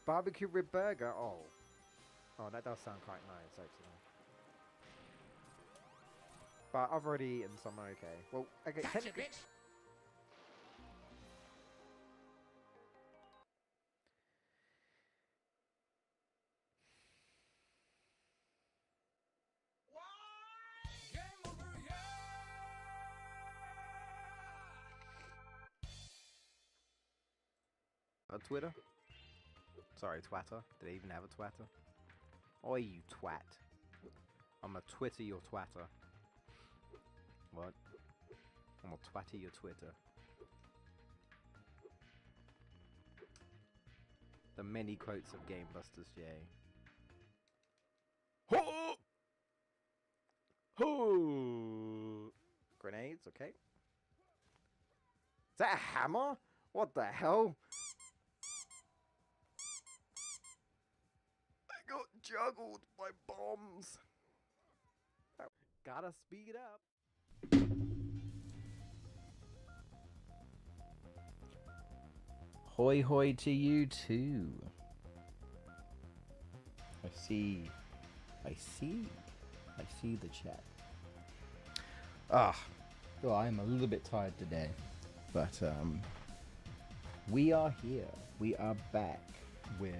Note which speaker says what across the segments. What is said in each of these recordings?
Speaker 1: Barbecue rib burger. Oh. Oh, that does sound quite nice, actually. But I've already eaten some. Okay. Well, okay.
Speaker 2: Gotcha,
Speaker 1: Technically,
Speaker 2: bitch. Game over, yeah.
Speaker 1: a Twitter. Sorry, twatter. Did they even have a twatter? Oi, you twat. I'm a Twitter your twatter. What? I'm a twatter your Twitter. The many quotes of Game Busters J. Ho! Ho! Grenades, okay. Is that a hammer? What the hell? I got juggled by bombs. Gotta speed up. Hoy hoy to you too. I see the chat. Well, I am a little bit tired today, but we are here. We are back with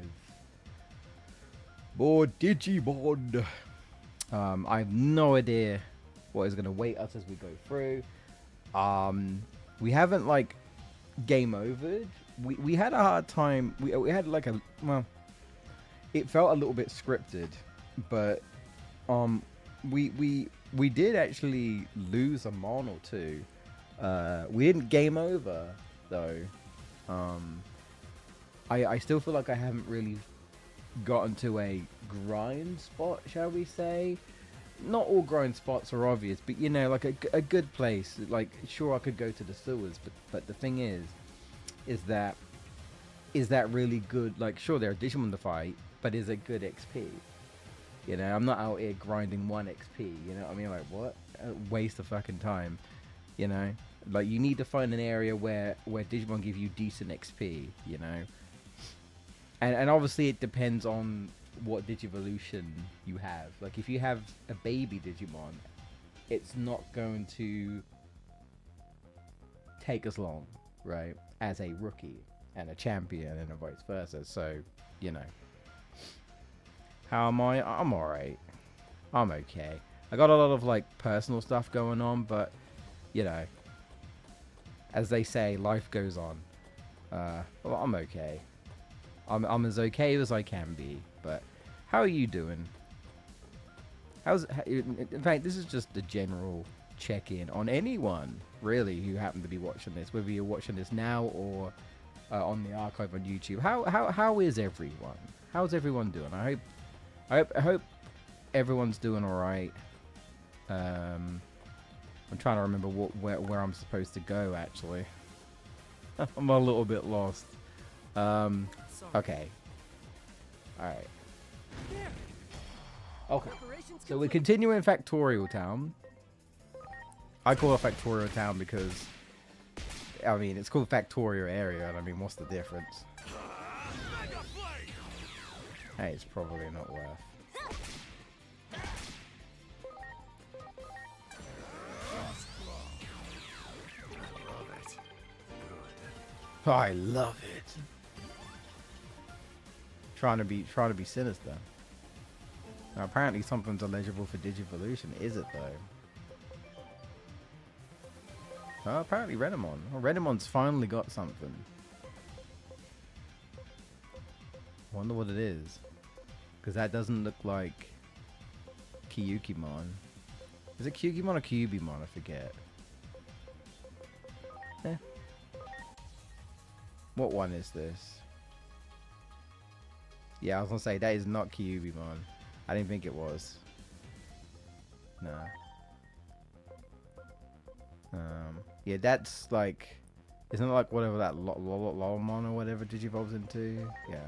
Speaker 1: more Digimon. I have no idea what is going to wait us as we go through. We haven't like game overed. We had a hard time. We had like a, well, it felt a little bit scripted, but we did actually lose a mon or two. We didn't game over though. I still feel like I haven't really gotten to a grind spot, shall we say. Not all grind spots are obvious, but you know, like a good place. Like, sure, I could go to the sewers, but the thing is that really good? Like, sure, there are Digimon to fight, but is it good XP? You know, I'm not out here grinding 1 XP. You know what I mean? Like, what? A waste of fucking time. You know, like you need to find an area where Digimon give you decent XP. You know, and obviously it depends on what Digivolution you have. Like, if you have a baby Digimon, it's not going to take as long, right, as a rookie and a champion and vice versa. So, you know, how am I? I'm alright. I'm okay. I got a lot of like personal stuff going on, but you know, as they say, life goes on. Well, I'm okay. I'm as okay as I can be. But how are you doing? In fact, this is just a general check-in on anyone really who happen to be watching this, whether you're watching this now or on the archive on YouTube. How is everyone? How's everyone doing? I hope everyone's doing all right. I'm trying to remember where I'm supposed to go. Actually, I'm a little bit lost. Okay. All right. Okay. So we're continuing Factorial Town. I call it Factorial Town because, I mean, it's called Factorial Area, and I mean, what's the difference? Hey, it's probably not worth. I love it. Trying to be sinister. Now, apparently something's eligible for Digivolution. Is it though? Oh, apparently Renamon. Oh, Renamon's finally got something. Wonder what it is. Because that doesn't look like Kyukimon. Is it Kyukimon or Kyubimon? I forget. Eh. What one is this? Yeah, I was gonna say that is not Kyubimon. I didn't think it was. No. Yeah, that's like, isn't it like whatever that Lolomon or whatever Digivolves into? Yeah.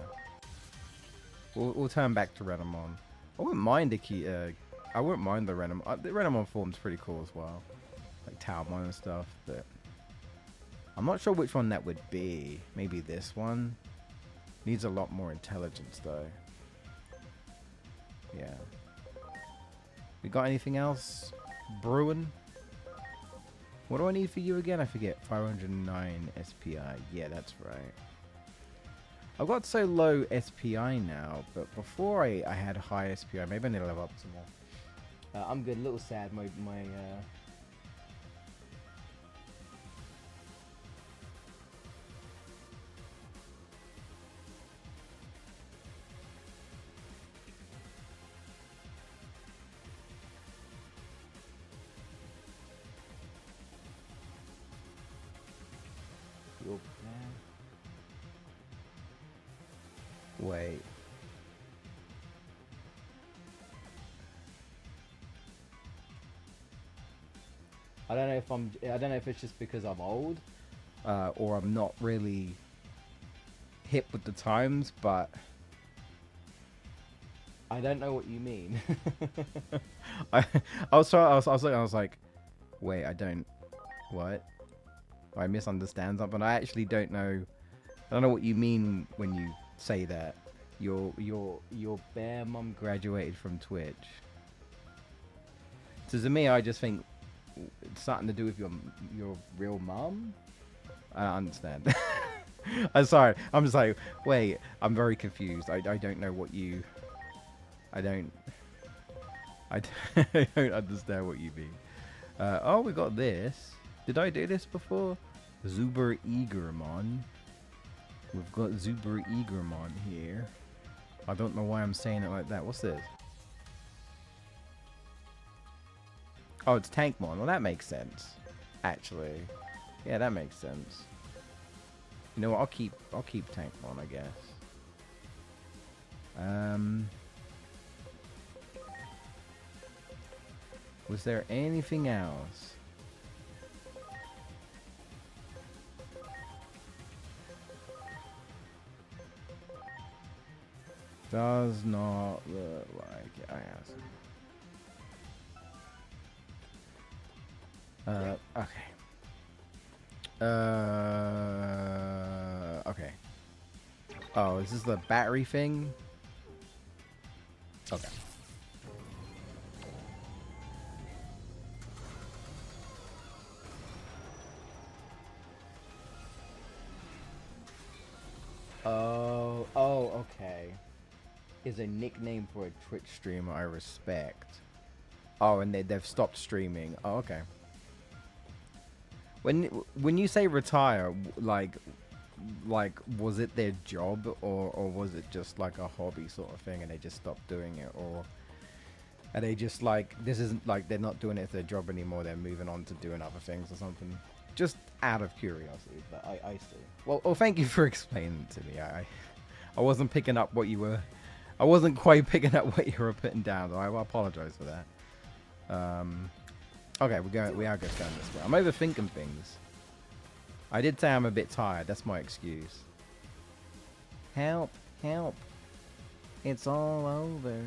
Speaker 1: We'll turn back to Renamon. I wouldn't mind I wouldn't mind the Renamon. The Renamon form's pretty cool as well, like Taomon and stuff. But I'm not sure which one that would be. Maybe this one. Needs a lot more intelligence though. Yeah. We got anything else brewing? What do I need for you again? I forget. 509 SPI. Yeah, that's right. I've got so low SPI now, but before I had high SPI. Maybe I need to level up some more. I'm good. A little sad. My your plan. Wait. I don't know if it's just because I'm old, or I'm not really hip with the times, but I don't know what you mean. I was like, wait, I don't, what? I misunderstand something. I actually don't know. I don't know what you mean when you say that. Your bear mum graduated from Twitch. So to me, I just think it's something to do with your real mum. I don't understand. I'm sorry. I'm just like, wait. I'm very confused. I don't know what you. I don't understand what you mean. Oh, we got this. Did I do this before? Zuber Eagermon. We've got Zuber Eagermon here. I don't know why I'm saying it like that. What's this? Oh, it's Tankmon. Well, that makes sense. Actually. Yeah, that makes sense. You know what? I'll keep Tankmon, I guess. Was there anything else? Does not look like it. I asked. Okay. Okay. Oh, is this the battery thing? Okay. Oh, okay. Is a nickname for a Twitch streamer I respect. Oh, and they've stopped streaming. Oh, okay. When you say retire, like was it their job or was it just like a hobby sort of thing and they just stopped doing it, or are they just like, this isn't like they're not doing it as their job anymore, they're moving on to doing other things or something? Just out of curiosity, but I see. Well, thank you for explaining it to me. I wasn't picking up what you were. I wasn't quite picking up what you were putting down, though. I apologize for that. Okay, we are just going this way. I'm overthinking things. I did say I'm a bit tired. That's my excuse. Help! Help! It's all over.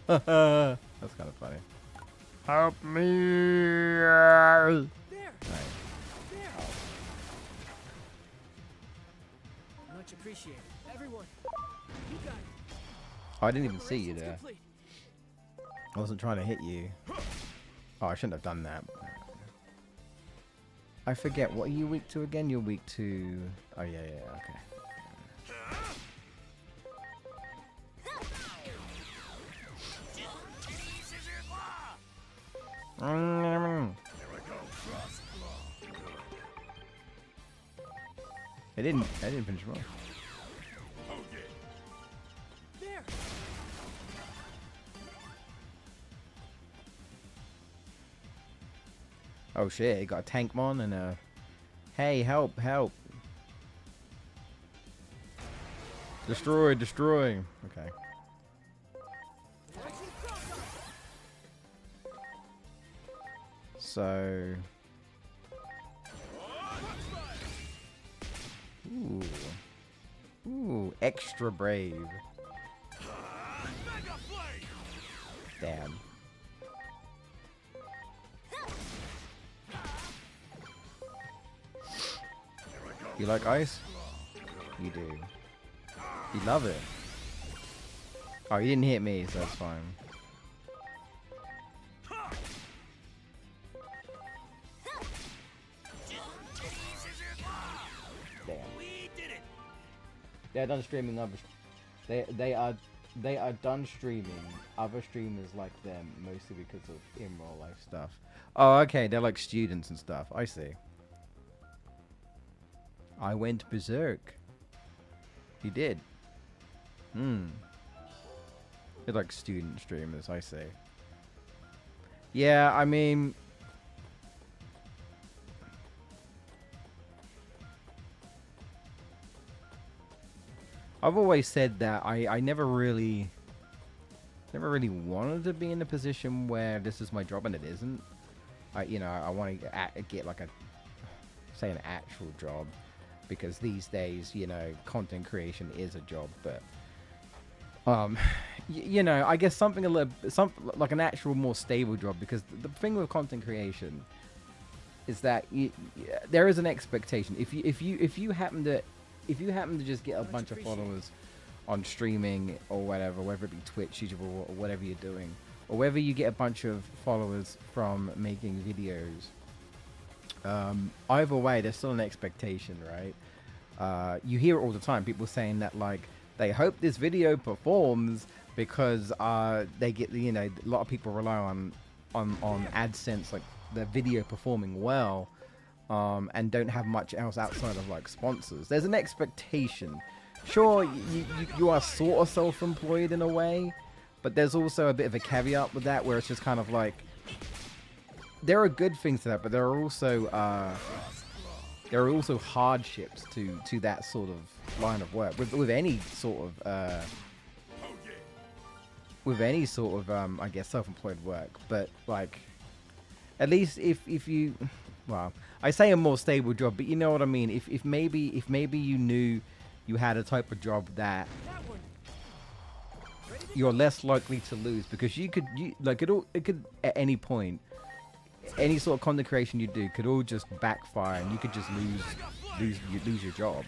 Speaker 1: That's kind of funny. Help me!
Speaker 2: There.
Speaker 1: Right.
Speaker 2: There. Much appreciated. Everyone, you got it.
Speaker 1: Oh, I didn't even see you there.
Speaker 2: Complete.
Speaker 1: I wasn't trying to hit you. Oh, I shouldn't have done that. I forget. What are you weak to again? You're weak to... Oh, yeah, okay. I didn't finish him off.
Speaker 2: There.
Speaker 1: Oh shit, he got a Tankmon and a... Hey, help, help. Destroy, destroy. Okay. So... Ooh, extra brave. Damn. You like ice? You do. You love it. Oh, you didn't hit me, so that's fine. Damn. They're done streaming other. They are done streaming other streamers like them, mostly because of in real life stuff. Oh, okay. They're like students and stuff. I see. I went berserk. You did. They're like student streamers, I see. Yeah, I mean... I've always said that I never really wanted to be in a position where this is my job and it isn't. I want to get like say an actual job, because these days, content creation is a job, but I guess something like an actual more stable job, because the thing with content creation is that there is an expectation. If you happen to just get a bunch of followers on streaming or whatever, whether it be Twitch, YouTube, or whatever you're doing, or whether you get a bunch of followers from making videos, either way, there's still an expectation, right? You hear it all the time. People saying that, like, they hope this video performs because they get a lot of people rely on AdSense, like the video performing well, and don't have much else outside of like sponsors. There's an expectation. Sure, you are sort of self-employed in a way, but there's also a bit of a caveat with that, where it's just kind of like, there are good things to that, but there are also hardships to that sort of line of work with any sort of I guess self-employed work. But like, at least if you, well, I say a more stable job, but you know what I mean. If maybe you knew you had a type of job that you're less likely to lose, because it could at any point, any sort of content creation you do could all just backfire, and you could just lose your job.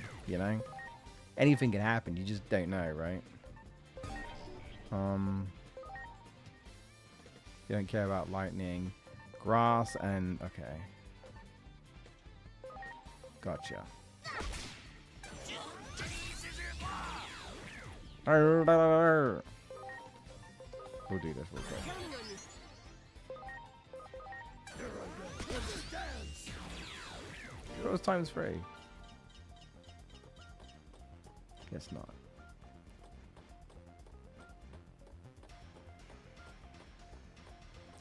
Speaker 1: Anything can happen. You just don't know, right? You don't care about lightning, grass, and okay. Gotcha. We'll do this real quick. It was times 3. Guess not.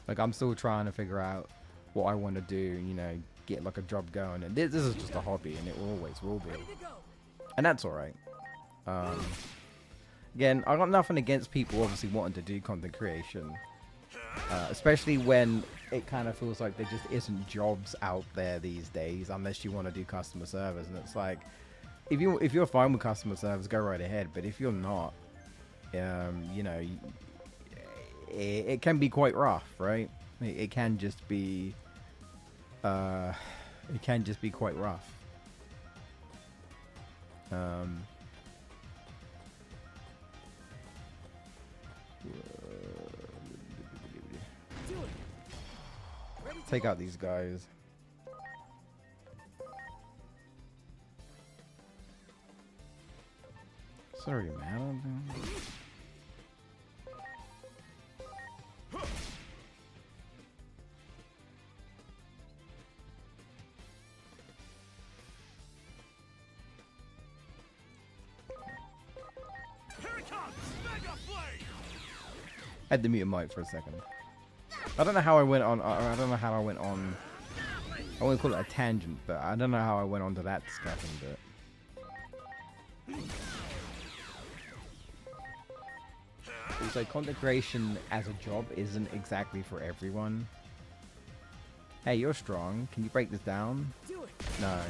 Speaker 1: Like, I'm still trying to figure out what I want to do, get like a job going, and this is just a hobby, and it always will be, and that's all right. Again, I got nothing against people obviously wanting to do content creation, especially when it kind of feels like there just isn't jobs out there these days, unless you want to do customer service. And it's like, if you're fine with customer service, go right ahead. But if you're not, it can be quite rough, right? It can just be quite rough. Take out these guys. Sorry, man. Had to mute a mic for a second. I don't know how I went on. I don't know how I went on. I wouldn't call it a tangent, but I don't know how I went on to that discussion. But also, content creation as a job isn't exactly for everyone. Hey, you're strong. Can you break this down? No.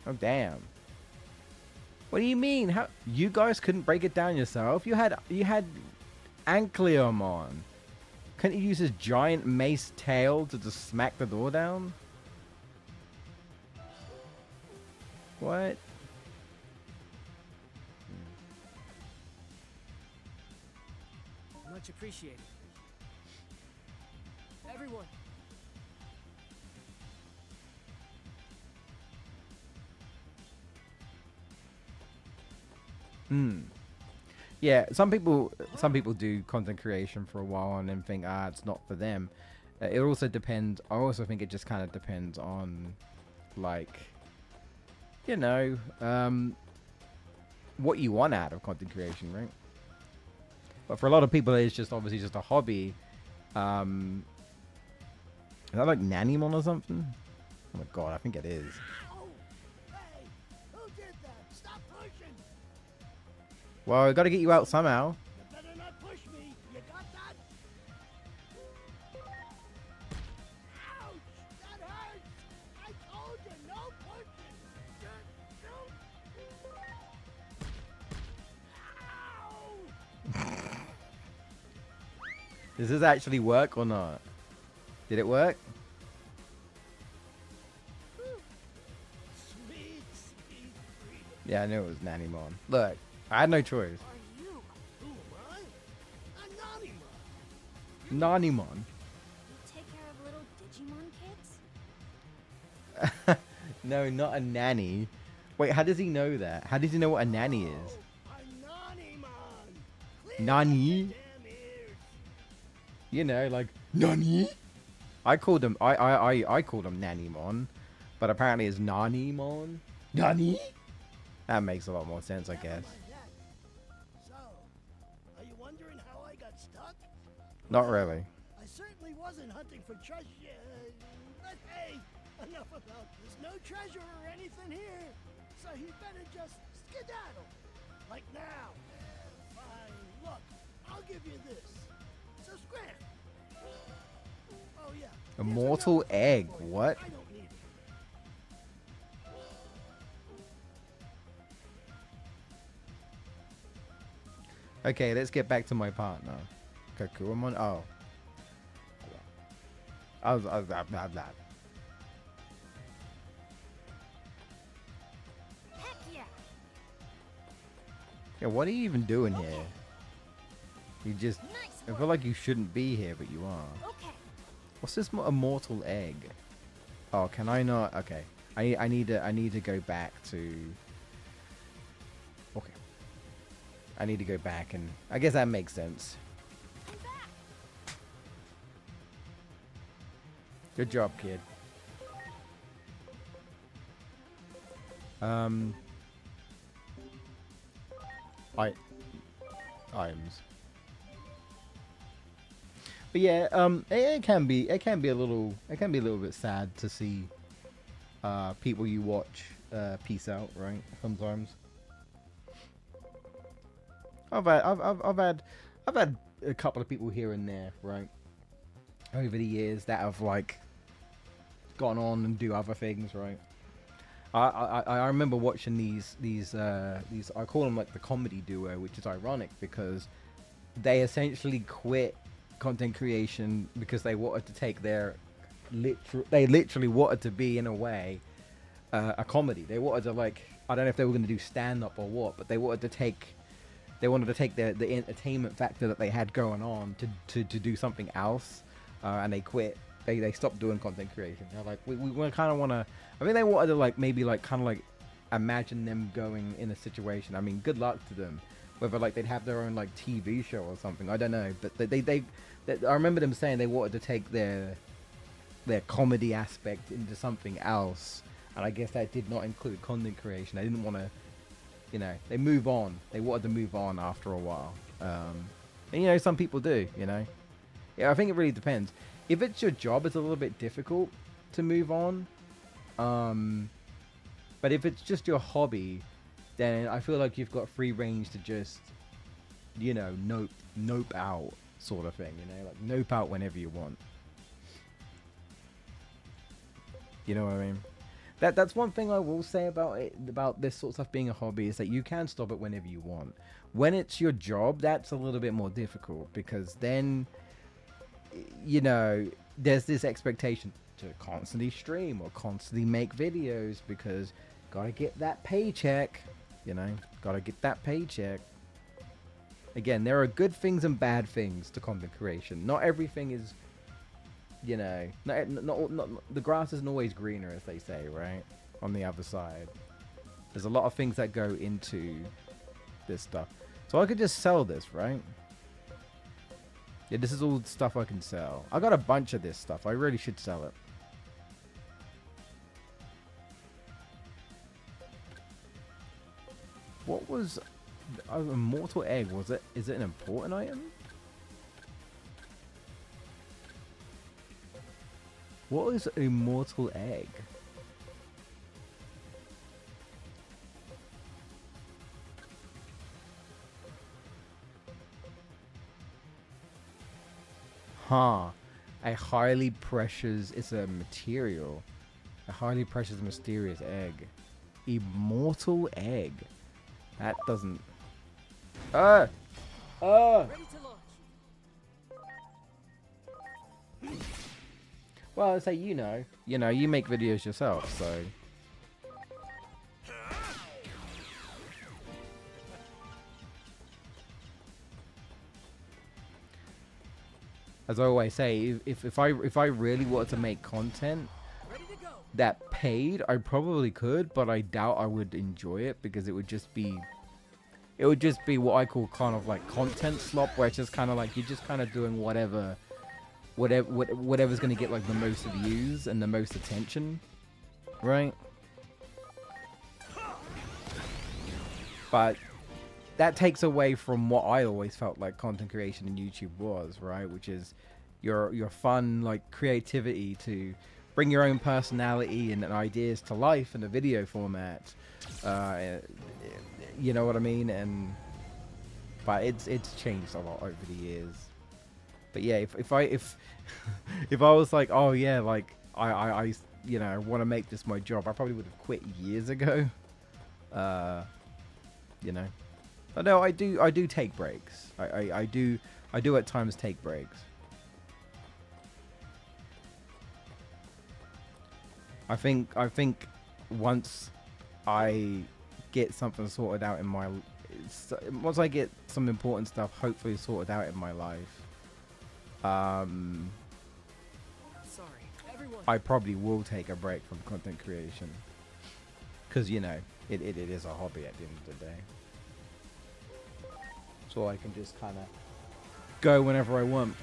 Speaker 1: Oh damn. What do you mean? How you guys couldn't break it down yourself? You had Ankleomon. Couldn't you use his giant mace tail to just smack the door down? What?
Speaker 2: Much appreciated. Everyone.
Speaker 1: Hmm. Yeah, some people do content creation for a while and then think, it's not for them. It also depends. I also think it just kind of depends on, like, you know, what you want out of content creation, right? But for a lot of people, it's just obviously just a hobby. Is that like Nannymon or something? Oh my god, I think it is.
Speaker 3: Ow! Hey, who did that? Stop pushing!
Speaker 1: Well, I got to get you out somehow.
Speaker 3: You better not push me. You got that? Ouch! That hurts! I told you, no pushing! Ow!
Speaker 1: Does this actually work or not? Did it work?
Speaker 3: Sweet, sweet freedom.
Speaker 1: Yeah, I knew it was Nannymon. Look, I had no choice.
Speaker 2: Are you?
Speaker 3: Who am I? I'm Naughty Man.
Speaker 1: Nannymon.
Speaker 4: You take care of little Digimon kids?
Speaker 1: No, not a nanny. Wait, how does he know that? How does he know what a nanny is?
Speaker 3: Oh, I'm Naughty Man. Clean
Speaker 1: Nani?
Speaker 3: up your damn ears.
Speaker 1: You know, like Nani. I called him. I called him Nannymon, but apparently it's Nannymon. Nani? That makes a lot more sense, I guess.
Speaker 3: So, are you wondering how I got stuck?
Speaker 1: Not really.
Speaker 3: I certainly wasn't hunting for treasure. But hey, enough about this. No treasure or anything here. So you better just skedaddle. Like now. Fine. Look, I'll give you this. So scram. Oh yeah.
Speaker 1: A
Speaker 3: here's
Speaker 1: mortal
Speaker 3: another
Speaker 1: egg.
Speaker 3: for you.
Speaker 1: What?
Speaker 3: I don't need it.
Speaker 1: Okay, let's get back to my partner. Kakuramon. Oh. I was that.
Speaker 4: Heck yeah!
Speaker 1: Yeah, what are you even doing here? You just.
Speaker 4: Nice
Speaker 1: I
Speaker 4: work.
Speaker 1: feel like you shouldn't be here, but you are.
Speaker 4: Okay.
Speaker 1: What's this immortal egg? Oh, can I not? Okay, I need to go back to. Okay, I need to go back, and I guess that makes sense.
Speaker 4: I'm back.
Speaker 1: Good job, kid. Items. But yeah, it can be a little bit sad to see people you watch peace out, right? Sometimes. I've had a couple of people here and there, right, over the years that have like gone on and do other things, right? I remember watching these I call them like the comedy duo, which is ironic because they essentially quit content creation because they wanted to take their they literally wanted to be, in a way, a comedy. They wanted to, like, I don't know if they were going to do stand up or what, but they wanted to take the entertainment factor that they had going on to do something else, and they quit. They stopped doing content creation. They're like, we kind of want to. I mean, they wanted to, like, maybe like kind of like imagine them going in a situation. I mean, good luck to them. Whether like they'd have their own like TV show or something, I don't know. But they I remember them saying they wanted to take their comedy aspect into something else, and I guess that did not include content creation. They didn't want to, you know, they move on. They wanted to move on after a while. And you know, some people do, you know. Yeah, I think it really depends. If it's your job, it's a little bit difficult to move on. But if it's just your hobby, then I feel like you've got free range to just, you know, nope out sort of thing, you know, like nope out whenever you want. You know what I mean? That's one thing I will say about it, about this sort of stuff being a hobby, is that you can stop it whenever you want. When it's your job, that's a little bit more difficult, because then, you know, there's this expectation to constantly stream or constantly make videos, because Gotta get that paycheck. You know, gotta get that paycheck. Again, there are good things and bad things to content creation. Not everything is, you know, not the grass isn't always greener, as they say, right? On the other side, there's a lot of things that go into this stuff. So I could just sell this, right? Yeah, this is all the stuff I can sell. I got a bunch of this stuff. I really should sell it. What was a immortal egg? Was it? Is it an important item? What is an immortal egg? Huh. A highly precious, it's a material. A highly precious mysterious egg. Immortal egg. That doesn't...
Speaker 2: Ready to launch.
Speaker 1: Well, it's like, you know, you make videos yourself, so... As I always say, if I really wanted to make content
Speaker 2: Ready to go.
Speaker 1: that paid, I probably could, but I doubt I would enjoy it because it would just be what I call kind of like content slop, where it's just kind of like you're just kind of doing whatever's going to get like the most views and the most attention, right? But that takes away from what I always felt like content creation in YouTube was, right? Which is your fun, like, creativity to bring your own personality and ideas to life in a video format. You know what I mean? But it's changed a lot over the years. But yeah, if I was like, oh yeah, like I you know, want to make this my job, I probably would have quit years ago. You know. But no, I do take breaks. I do at times take breaks. I think once I get something sorted out in my... Once I get some important stuff hopefully sorted out in my life,
Speaker 2: Sorry, everyone.
Speaker 1: I probably will take a break from content creation. Because, you know, it is a hobby at the end of the day. So I can just kind of go whenever I want.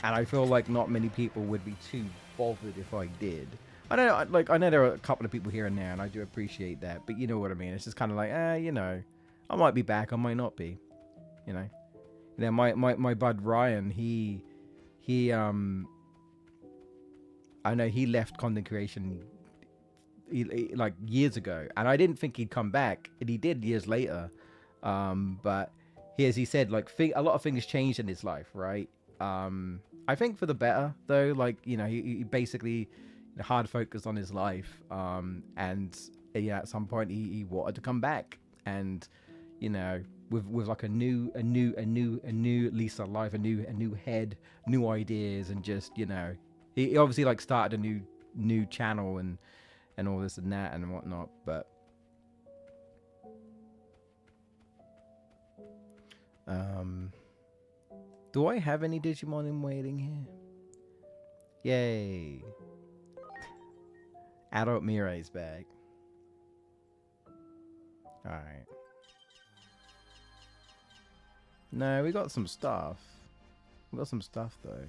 Speaker 1: And I feel like not many people would be too bothered if I did. I know there are a couple of people here and there, and I do appreciate that. But you know what I mean. It's just kind of like, you know, I might be back, I might not be. You know. You know, my bud Ryan, he I know he left content creation like years ago, and I didn't think he'd come back, and he did years later. But as he said, like, a lot of things changed in his life, right? I think for the better, though. Like, you know, he basically hard focused on his life, and yeah, at some point he wanted to come back, and you know, with like a new lease of life, a new head, new ideas, and just, you know, he obviously like started a new channel and all this and that and whatnot, but do I have any Digimon in waiting here? Yay. Adult Mirai's back. Alright. No, we got some stuff. We got some stuff though.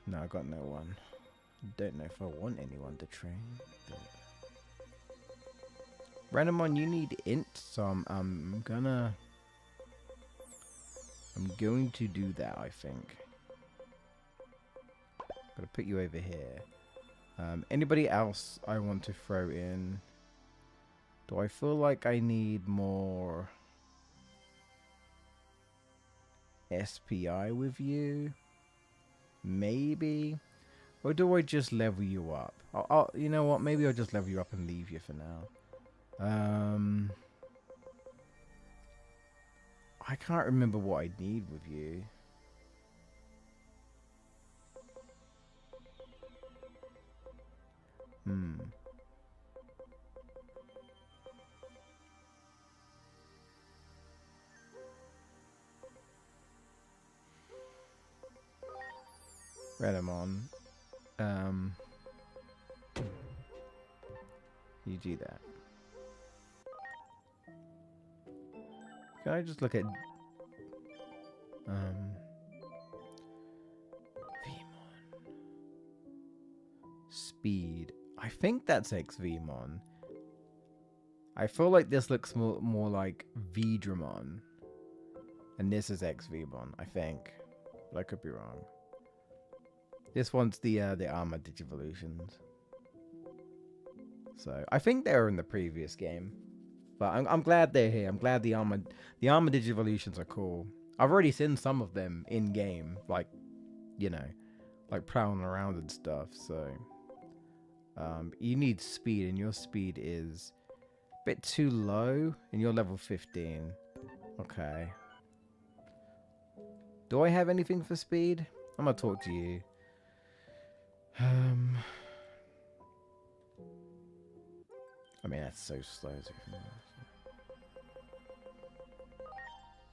Speaker 1: No, I got no one. Don't know if I want anyone to train. But... Randomon, you need int, so I'm going to do that, I think. Gotta put you over here. Anybody else I want to throw in? Do I feel like I need more SPI with you? Maybe? Or do I just level you up? You know what? Maybe I'll just level you up and leave you for now. I can't remember what I need with you. Redamon. You do that. Can I just look at Vmon speed? I think that's XVmon. I feel like this looks more like Vidramon, and this is XVmon. I think, but I could be wrong. This one's the Armor Digivolutions. So I think they were in the previous game, but I'm glad they're here. I'm glad the Armor Digivolutions are cool. I've already seen some of them in game, like, you know, like prowling around and stuff. So you need speed, and your speed is a bit too low, and you're level 15. Okay. Do I have anything for speed? I'm gonna talk to you. I mean, that's so slow.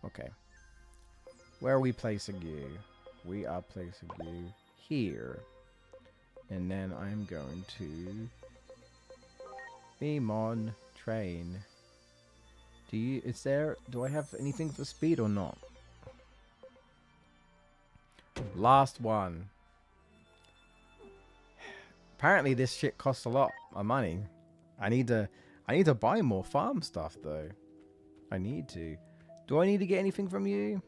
Speaker 1: Okay. Where are we placing you? We are placing you here. And then I'm going to Vmon train. Do I have anything for speed or not? Last one. Apparently this shit costs a lot of money. I need to buy more farm stuff though. I need to. Do I need to get anything from you?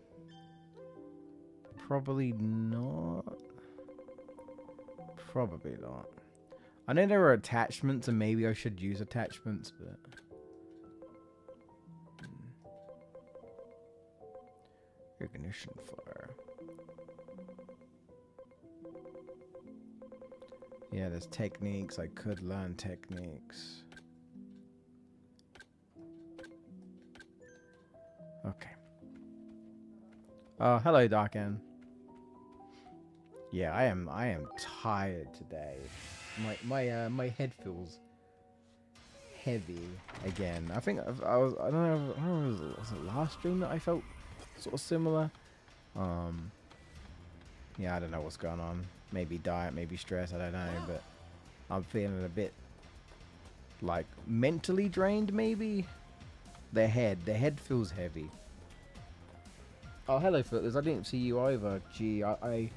Speaker 1: Probably not. Probably not. I know there are attachments and maybe I should use attachments, but ignition fire. Yeah, there's techniques. I could learn techniques. Okay. Oh, hello, Darken. Yeah, I am tired today. My head feels heavy again. I think I don't know, was it last stream that I felt sort of similar? Yeah, I don't know what's going on. Maybe diet, maybe stress, I don't know, but I'm feeling a bit like mentally drained maybe. The head feels heavy. Oh, hello Footloose, I didn't see you either. Gee, I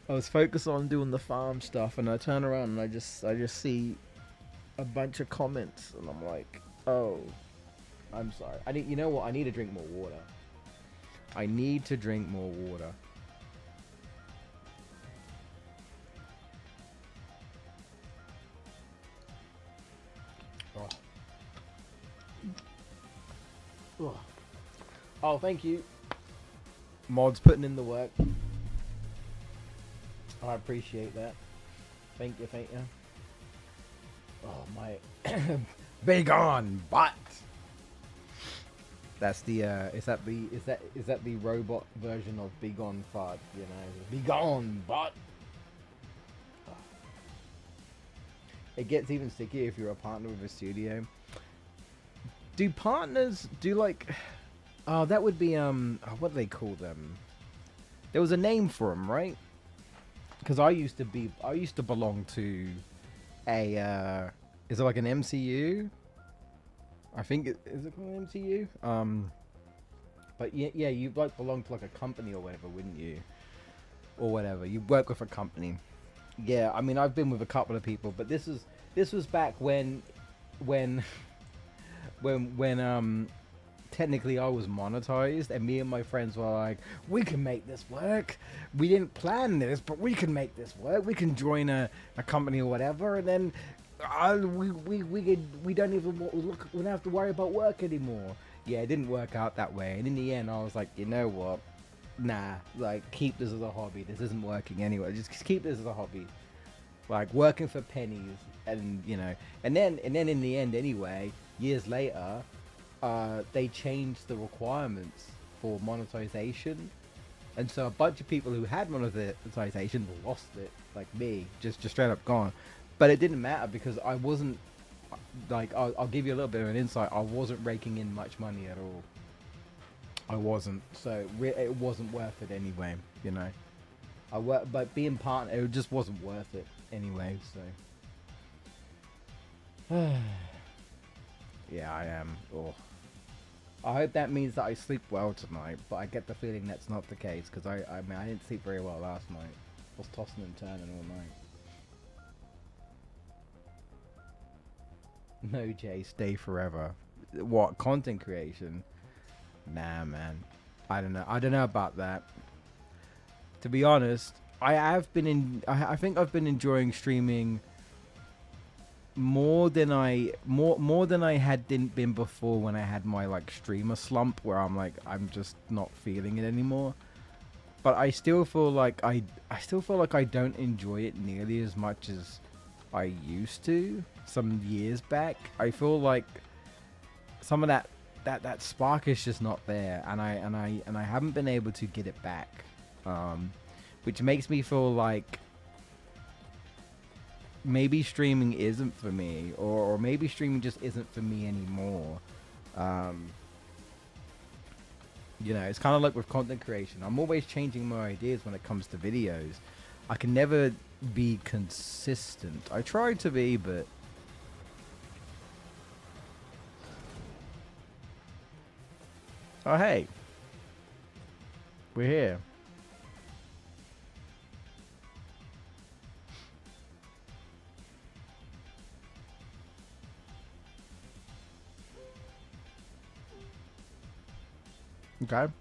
Speaker 1: was focused on doing the farm stuff and I turn around and I just see a bunch of comments and I'm like, oh, I'm sorry. You know what? I need to drink more water. I need to drink more water. Oh, thank you. Mods putting in the work. I appreciate that. Thank you. Oh my be gone, bot. That's the is that the robot version of be gone fart, you know. Be gone, bot. It gets even stickier if you're a partner with a studio. Do partners do like... Oh, that would be, what do they call them? There was a name for them, right? Because I used to belong to a, is it like an MCU? I think is it called an MCU? But yeah, you like belong to like a company or whatever, wouldn't you? Or whatever, you work with a company. Yeah, I mean, I've been with a couple of people, but this was back when technically I was monetized and me and my friends were like, we can make this work. We didn't plan this, but we can make this work. We can join a company or whatever, and then we don't even look. We don't have to worry about work anymore. Yeah, it didn't work out that way, and in the end, I was like, you know what? Nah, like keep this as a hobby. This isn't working anyway. Just keep this as a hobby. Like working for pennies, and you know, and then in the end, anyway, years later. They changed the requirements for monetization, and so a bunch of people who had monetization lost it, like me, just straight up gone. But it didn't matter because I wasn't like I'll give you a little bit of an insight. I wasn't raking in much money at all. I wasn't, so it wasn't worth it anyway, you know. but being partner, it just wasn't worth it anyway. So, yeah, I am. Oh, I hope that means that I sleep well tonight. But I get the feeling that's not the case because I mean, I didn't sleep very well last night. I was tossing and turning all night. No, Jay, stay forever. What, content creation? Nah, man. I don't know. I don't know about that. To be honest, I think I've been enjoying streaming more than I had didn't been before when I had my like streamer slump where I'm just not feeling it anymore. But I still feel like I don't enjoy it nearly as much as I used to some years back. I feel like some of that spark is just not there, and I haven't been able to get it back, which makes me feel like maybe streaming isn't for me, or maybe streaming just isn't for me anymore. You know, it's kind of like with content creation. I'm always changing my ideas when it comes to videos. I can never be consistent. I try to be, but oh hey, we're here. Okay.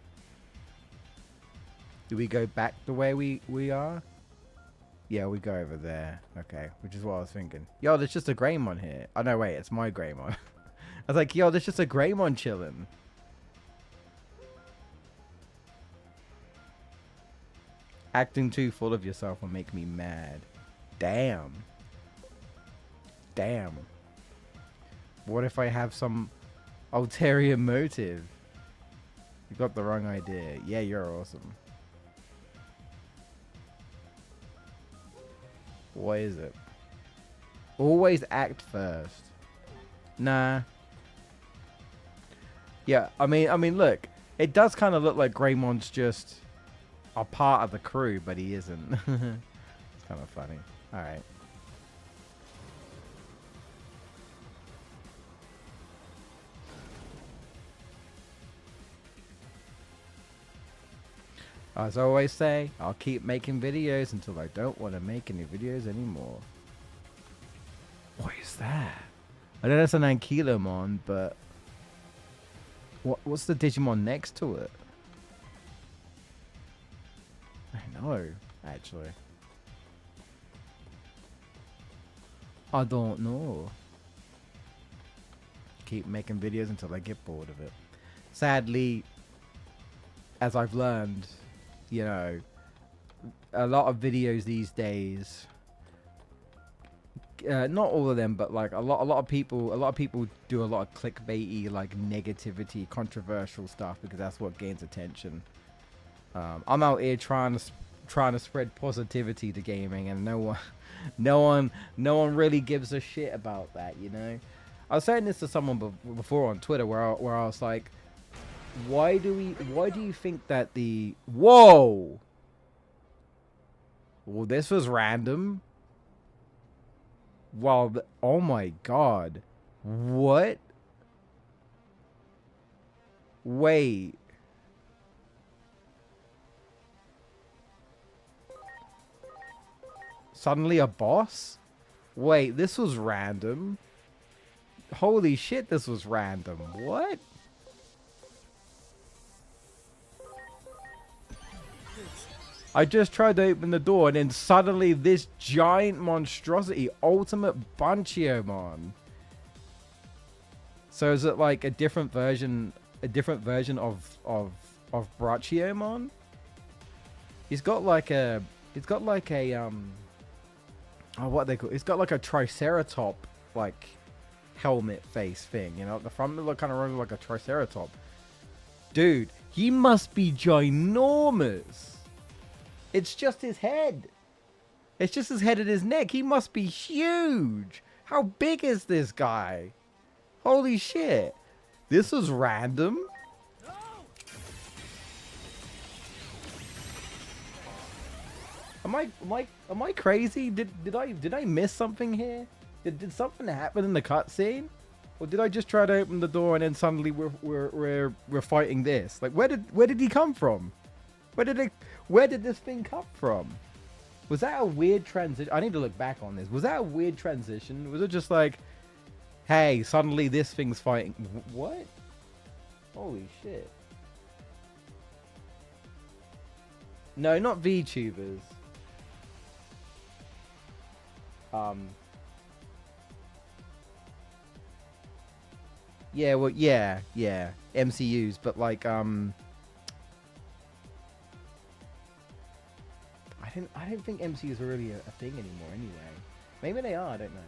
Speaker 1: Do we go back the way we are? Yeah, we go over there. Okay, which is what I was thinking. Yo, there's just a Greymon here. Oh, no, wait, it's my Greymon. I was like, yo, there's just a Greymon chilling. Acting too full of yourself will make me mad. Damn. Damn. What if I have some ulterior motive? You got the wrong idea. Yeah, you're awesome. What is it? Always act first. Nah. Yeah, I mean, look. It does kind of look like Greymon's just a part of the crew, but he isn't. It's kind of funny. All right. As I always say, I'll keep making videos until I don't want to make any videos anymore. What is that? I know that's an Ankylomon, but what's the Digimon next to it? I know, actually. I don't know. Keep making videos until I get bored of it. Sadly, as I've learned, you know, a lot of videos these days, not all of them, but like a lot of people do a lot of clickbaity, like negativity, controversial stuff because that's what gains attention. I'm out here trying to spread positivity to gaming, and no one really gives a shit about that, you know. I was saying this to someone before on Twitter where I was like, why do you think that the whoa? Well, this was random. Well, oh my god. What? Wait. Suddenly a boss? Wait, this was random. Holy shit, this was random. What? I just tried to open the door and then suddenly this giant monstrosity, ultimate Bunchiomon. So is it like a different version of Brachiommon? He's got like a oh, what they call it? It's got like a Triceratop like helmet face thing, you know? The front look kind of runs like a Triceratop. Dude, he must be ginormous. It's just his head. It's just his head and his neck. He must be huge. How big is this guy? Holy shit. This was random. Am I crazy? Did I miss something here? Did something happen in the cutscene? Or did I just try to open the door and then suddenly we're fighting this? Like where did he come from? Where did this thing come from? Was that a weird transition? I need to look back on this. Was that a weird transition? Was it just like, hey, suddenly this thing's fighting? What? Holy shit. No, not VTubers. Yeah, well, yeah, MCUs, but like, I don't think MCUs are really a thing anymore. Anyway, maybe they are. I don't know.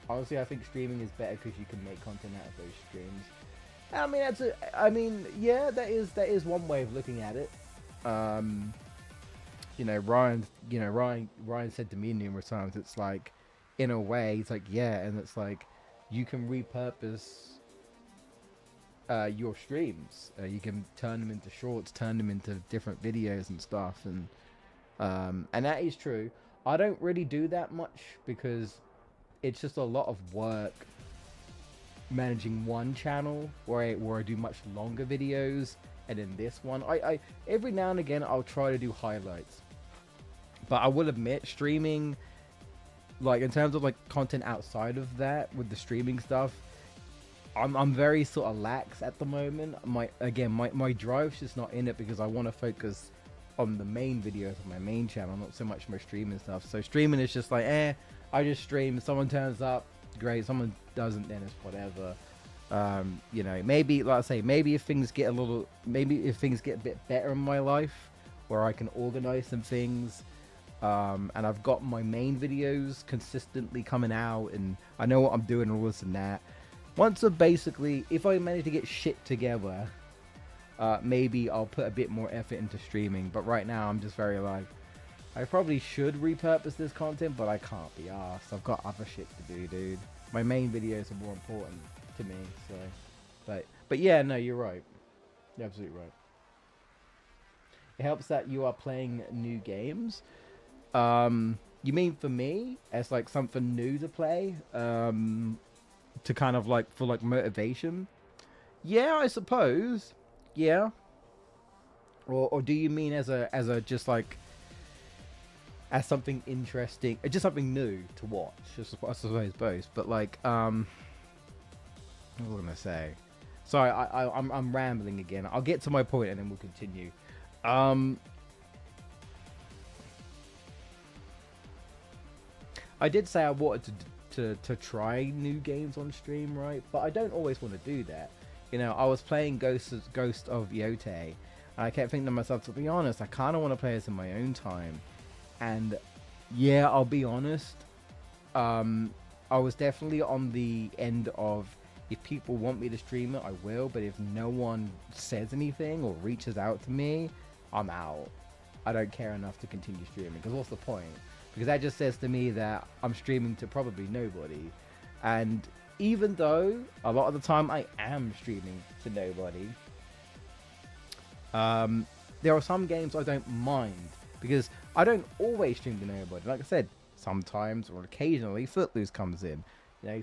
Speaker 1: Honestly, I think streaming is better because you can make content out of those streams. Yeah, that is one way of looking at it. Ryan said to me numerous times, it's like, in a way, it's like, yeah, and it's like, you can repurpose your streams. You can turn them into shorts, turn them into different videos and stuff, and that is true. I don't really do that much because it's just a lot of work managing one channel where I do much longer videos, and in this one, I every now and again I'll try to do highlights. But I will admit, streaming, like in terms of like content outside of that with the streaming stuff, I'm very sort of lax at the moment. My drive's just not in it because I want to focus on the main videos on my main channel, not so much my streaming stuff. So streaming is just like, I just stream. Someone turns up, great. Someone doesn't, then it's whatever. Maybe, like I say, maybe if things get a bit better in my life, where I can organize some things, and I've got my main videos consistently coming out, and I know what I'm doing, and all this and that. If I manage to get shit together, maybe I'll put a bit more effort into streaming. But right now, I'm just very like, I probably should repurpose this content, but I can't be arsed. I've got other shit to do, dude. My main videos are more important to me, so. But yeah, no, you're right. You're absolutely right. It helps that you are playing new games. You mean for me, as like something new to play, to kind of like, for like motivation? Yeah, I suppose. Yeah. Or do you mean as a just like, as something interesting, just something new to watch? I suppose both. But like, what was I gonna say? Sorry, I'm rambling again. I'll get to my point and then we'll continue. I did say I wanted to try new games on stream, right? But I don't always want to do that. I was playing Ghost of Yote, and I kept thinking to myself, to be honest, I kind of want to play this in my own time. And yeah, I'll be honest, I was definitely on the end of, if people want me to stream it, I will. But if no one says anything or reaches out to me, I'm out. I don't care enough to continue streaming, because what's the point? Because that just says to me that I'm streaming to probably nobody. And even though a lot of the time I am streaming to nobody, there are some games I don't mind, because I don't always stream to nobody. Like I said, sometimes or occasionally Footloose comes in.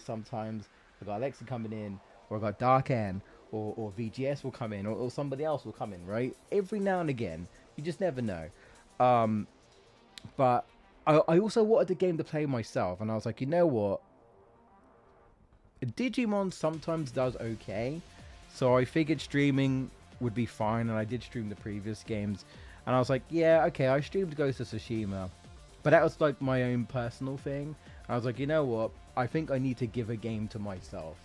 Speaker 1: Sometimes I got Alexa coming in, or I got Darkan, or VGS will come in, or somebody else will come in, right? Every now and again. You just never know. But I also wanted a game to play myself, and I was like, you know what? Digimon sometimes does okay, so I figured streaming would be fine, and I did stream the previous games, and I was like, yeah, okay, I streamed Ghost of Tsushima, but that was like my own personal thing. I was like, you know what? I think I need to give a game to myself,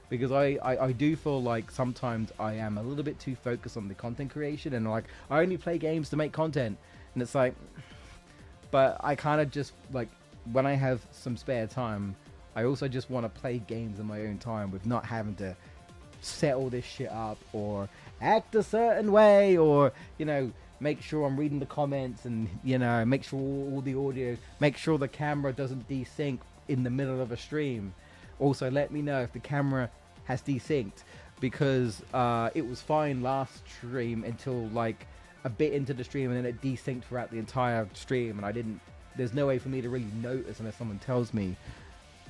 Speaker 1: because I do feel like sometimes I am a little bit too focused on the content creation, and like, I only play games to make content, and it's like, but I kind of just like, when I have some spare time, I also just want to play games in my own time with not having to set all this shit up or act a certain way, or make sure I'm reading the comments, and make sure all the audio, make sure the camera doesn't desync in the middle of a stream. Also, let me know if the camera has desynced, because it was fine last stream until like a bit into the stream and then it desynced throughout the entire stream, and I didn't. There's no way for me to really notice unless someone tells me,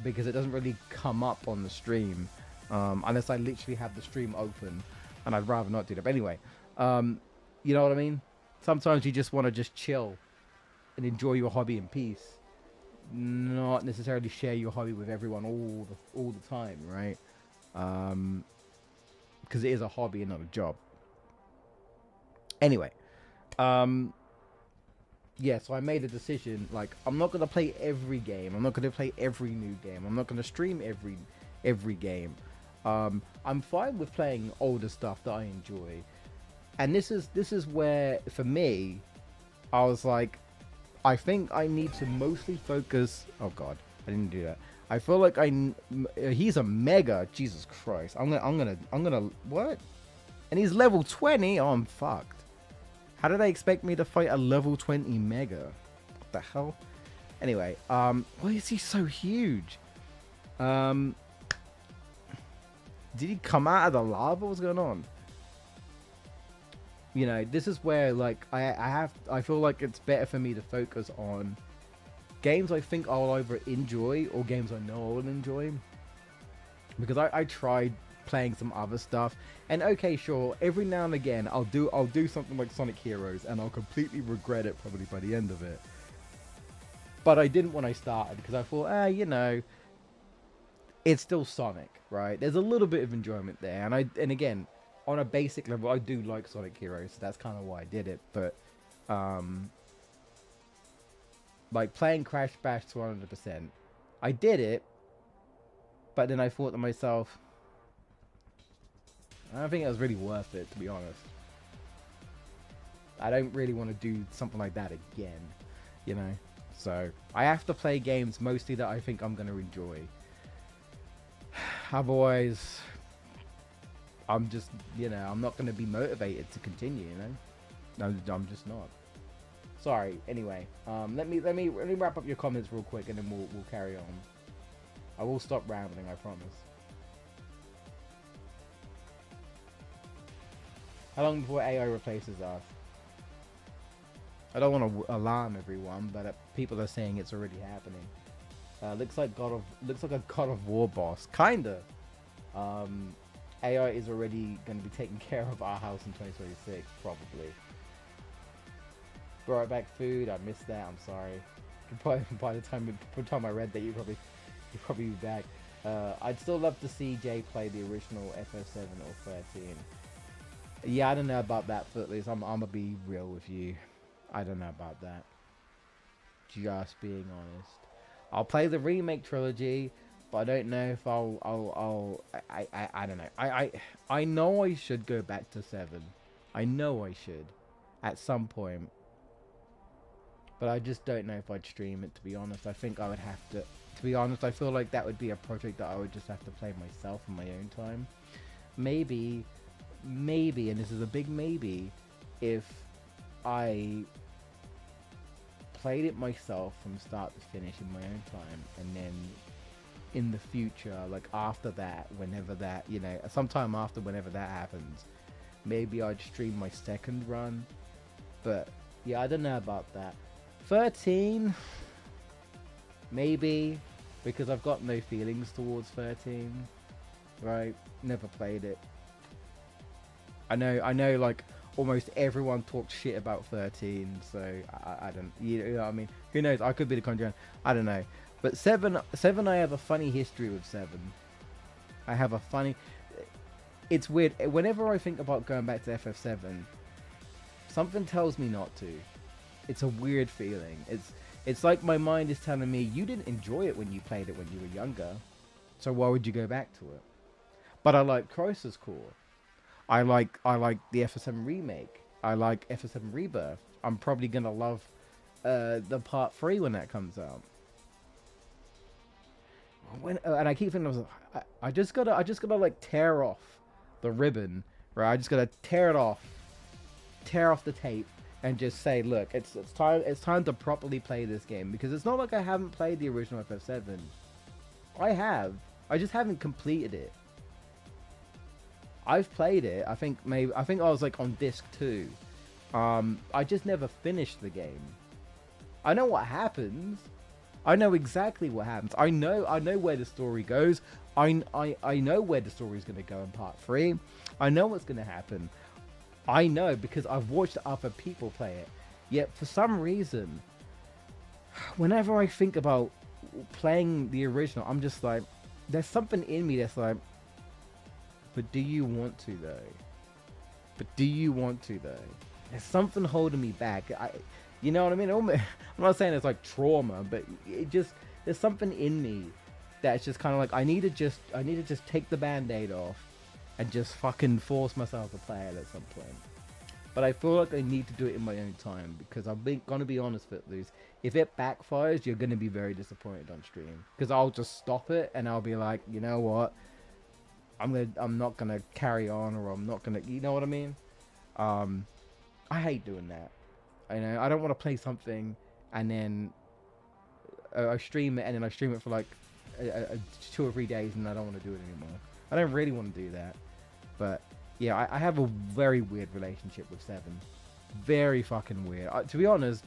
Speaker 1: because it doesn't really come up on the stream unless I literally have the stream open, and I'd rather not do that. But anyway, you know what I mean? Sometimes you just want to just chill and enjoy your hobby in peace, not necessarily share your hobby with everyone all the time, right? Because it is a hobby and not a job. Anyway, yeah, so I made a decision, like, I'm not going to play every game. I'm not going to play every new game. I'm not going to stream every game. I'm fine with playing older stuff that I enjoy. And this is where, for me, I was like, I think I need to mostly focus... Oh, God, I didn't do that. I feel like he's a mega... Jesus Christ. I'm gonna... What? And he's level 20? Oh, I'm fucked. How did they expect me to fight a level 20 mega? What the hell? Anyway, why is he so huge? Did he come out of the lava? What's going on? You know, this is where, like, I feel like it's better for me to focus on games I think I'll either enjoy or games I know I will enjoy. Because I tried playing some other stuff, and okay, sure, every now and again I'll do something like Sonic Heroes and I'll completely regret it probably by the end of it. But I didn't when I started, because I thought, you know, it's still Sonic, right? There's a little bit of enjoyment there, and again, on a basic level, I do like Sonic Heroes, so that's kind of why I did it. But like playing Crash Bash to 100%, I did it, but then I thought to myself, I don't think it was really worth it, to be honest. I don't really want to do something like that again, you know? So, I have to play games mostly that I think I'm going to enjoy. Otherwise, I'm just, you know, I'm not going to be motivated to continue, you know? I'm just not. Sorry, anyway. Let me wrap up your comments real quick, and then we'll carry on. I will stop rambling, I promise. How long before AI replaces us? I don't want to alarm everyone, but people are saying it's already happening. Looks like a God of War boss, kinda. AI is already going to be taking care of our house in 2026, probably. Brought back food. I missed that. I'm sorry. By the time I read that, you'd probably be back. I'd still love to see Jay play the original FF7 or 13. Yeah, I don't know about that, Footloose. I'm gonna be real with you. I don't know about that. Just being honest. I'll play the remake trilogy, but I don't know if I don't know. I know I should go back to 7. I know I should at some point. But I just don't know if I'd stream it, to be honest. I think I would have to be honest, I feel like that would be a project that I would just have to play myself in my own time. Maybe, and this is a big maybe, if I played it myself from start to finish in my own time, and then in the future, like after that, whenever that, you know, sometime after whenever that happens, maybe I'd stream my second run. But yeah, I don't know about that. 13, maybe, because I've got no feelings towards 13, right? Never played it. I know, like, almost everyone talks shit about 13, so I don't, you know what I mean? Who knows? I could be the contrarian. I don't know. But 7, I have a funny history with 7. I have a funny... It's weird. Whenever I think about going back to FF7, something tells me not to. It's a weird feeling. It's like my mind is telling me, you didn't enjoy it when you played it when you were younger, so why would you go back to it? But I like Crisis Core. I like the FF7 remake. I like FF7 Rebirth. I'm probably gonna love the part 3 when that comes out. And I keep thinking, I just gotta like tear off the ribbon, right? I just gotta tear it off, tear off the tape, and just say, look, it's time to properly play this game, because it's not like I haven't played the original FF7. I have. I just haven't completed it. I've played it. I think I was like on disc 2, I just never finished the game. I know what happens. I know exactly what happens. I know where the story goes. I know where the story is going to go in part 3. I know what's going to happen. I know because I've watched other people play it. Yet for some reason, whenever I think about playing the original, I'm just like, there's something in me that's like, but do you want to though? But do you want to though? There's something holding me back. You know what I mean? I'm not saying it's like trauma, but it just, there's something in me that's just kind of like, I need to just take the band-aid off and just fucking force myself to play it at some point. But I feel like I need to do it in my own time because I'm gonna be honest, Footloose. If it backfires, you're gonna be very disappointed on stream because I'll just stop it and I'll be like, you know what? I'm not gonna carry on, or I'm not gonna, you know what I mean? I hate doing that. I don't want to play something and then I stream it and then I stream it for like 2 or 3 days and I don't want to do it anymore. I don't really want to do that. But yeah, I have a very weird relationship with 7. Very fucking weird. To be honest,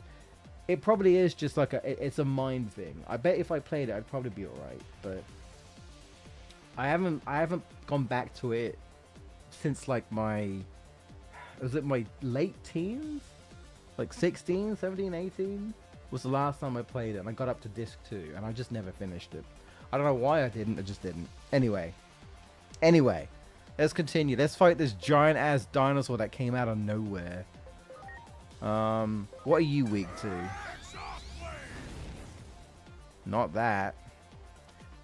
Speaker 1: it probably is just like it's a mind thing. I bet if I played it, I'd probably be alright. But I haven't gone back to it since like my late teens? Like 16, 17, 18 was the last time I played it, and I got up to disc 2 and I just never finished it. I don't know why I didn't, I just didn't. Anyway, let's continue. Let's fight this giant ass dinosaur that came out of nowhere. What are you weak to? Not that.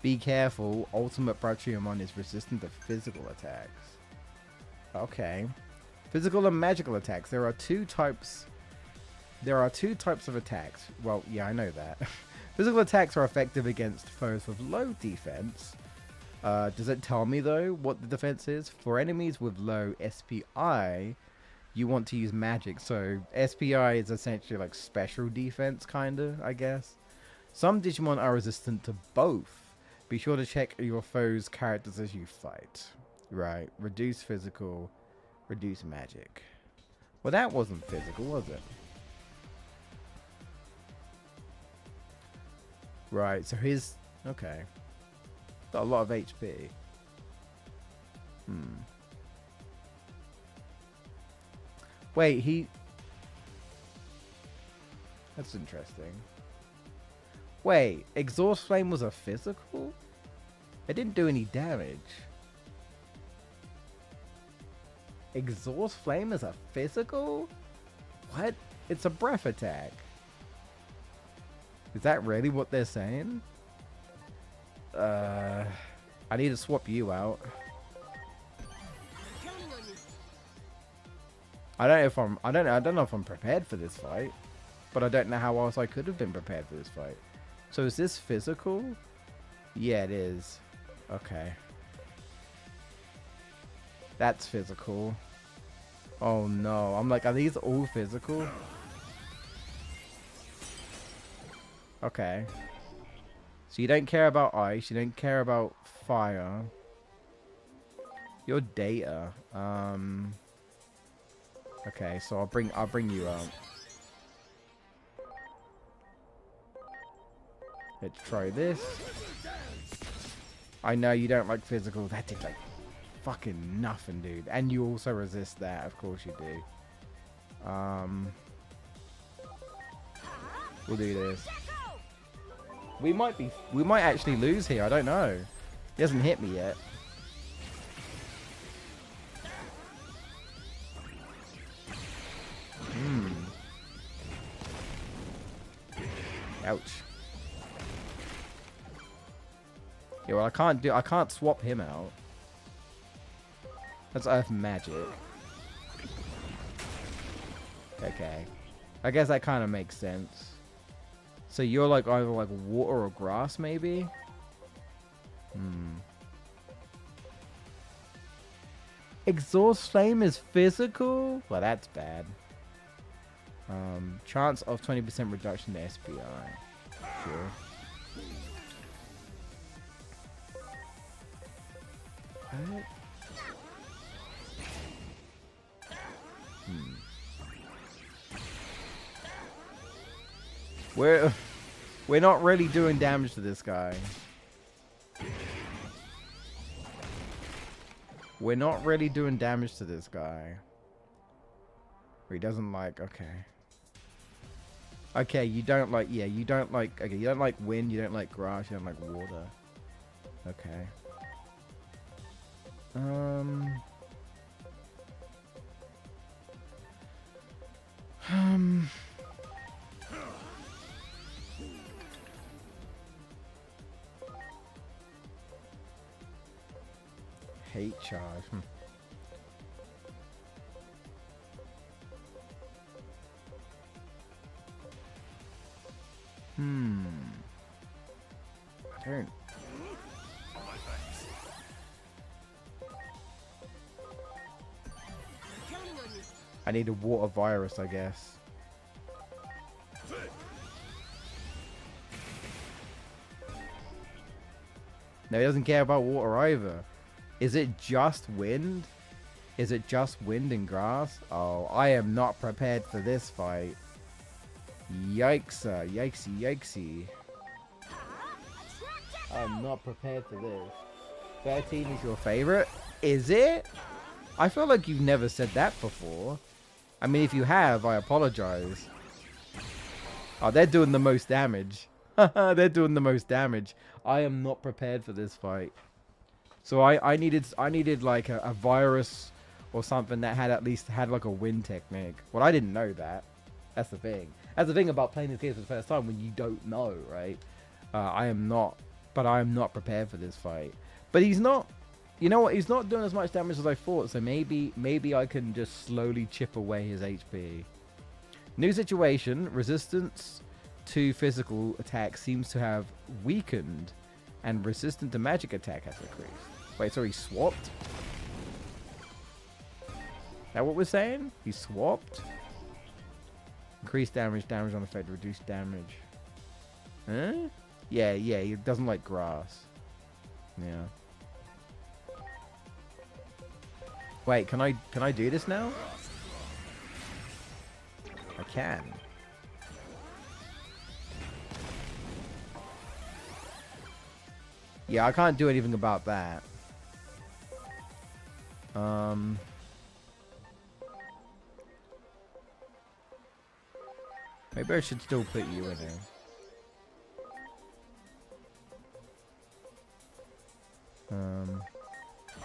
Speaker 1: Be careful. Ultimate Factorial is resistant to physical attacks. Okay. Physical and magical attacks. There are two types of attacks. Well, yeah, I know that. Physical attacks are effective against foes with low defense. Does it tell me, though, what the defense is? For enemies with low SPI, you want to use magic. So, SPI is essentially like special defense, kinda, I guess. Some Digimon are resistant to both. Be sure to check your foe's characters as you fight. Right. Reduce physical, reduce magic. Well, that wasn't physical, was it? Right, so his... Okay. Got a lot of HP. Wait, he... That's interesting. Wait, Exhaust Flame was a physical? It didn't do any damage. Exhaust Flame is a physical? What? It's a breath attack. Is that really what they're saying? I need to swap you out. I don't know if I'm prepared for this fight, but I don't know how else I could have been prepared for this fight. So is this physical? Yeah, it is. Okay. That's physical. Oh no. I'm like, are these all physical? Okay. So you don't care about ice, you don't care about fire. Your data. Okay, so I'll bring you out. Let's try this. I know you don't like physical. That did like fucking nothing, dude. And you also resist that, of course you do. We'll do this. We might actually lose here. I don't know. He hasn't hit me yet. Ouch. Yeah, well, I can't swap him out. That's Earth Magic. Okay. I guess that kind of makes sense. So you're like either like water or grass, maybe? Exhaust Flame is physical? Well, that's bad. Chance of 20% reduction to SPI. Sure. What? We're not really doing damage to this guy. We're not really doing damage to this guy. He doesn't like, okay. Okay, you don't like, yeah, you don't like, okay, you don't like wind, you don't like grass, you don't like water. Okay. Hate charge. I don't. I need a water virus, I guess. No, he doesn't care about water either. Is it just wind? Is it just wind and grass? Oh, I am not prepared for this fight. Yikes, yikesy, yikesy. I'm not prepared for this. 13 is your favorite? Is it? I feel like you've never said that before. I mean, if you have, I apologize. Oh, they're doing the most damage. They're doing the most damage. I am not prepared for this fight. So I needed like a virus or something that had at least had like a wind technique. Well, I didn't know that. That's the thing. That's the thing about playing this game for the first time when you don't know, right? I am not prepared for this fight. But he's not, you know what? He's not doing as much damage as I thought. So maybe I can just slowly chip away his HP. New situation. Resistance to physical attack seems to have weakened, and resistance to magic attack has increased. Wait, so he swapped? Is that what we're saying? He swapped? Increased damage, damage on effect, reduced damage. Huh? Yeah, he doesn't like grass. Yeah. Wait, can I do this now? I can. Yeah, I can't do anything about that. Maybe I should still put you in here.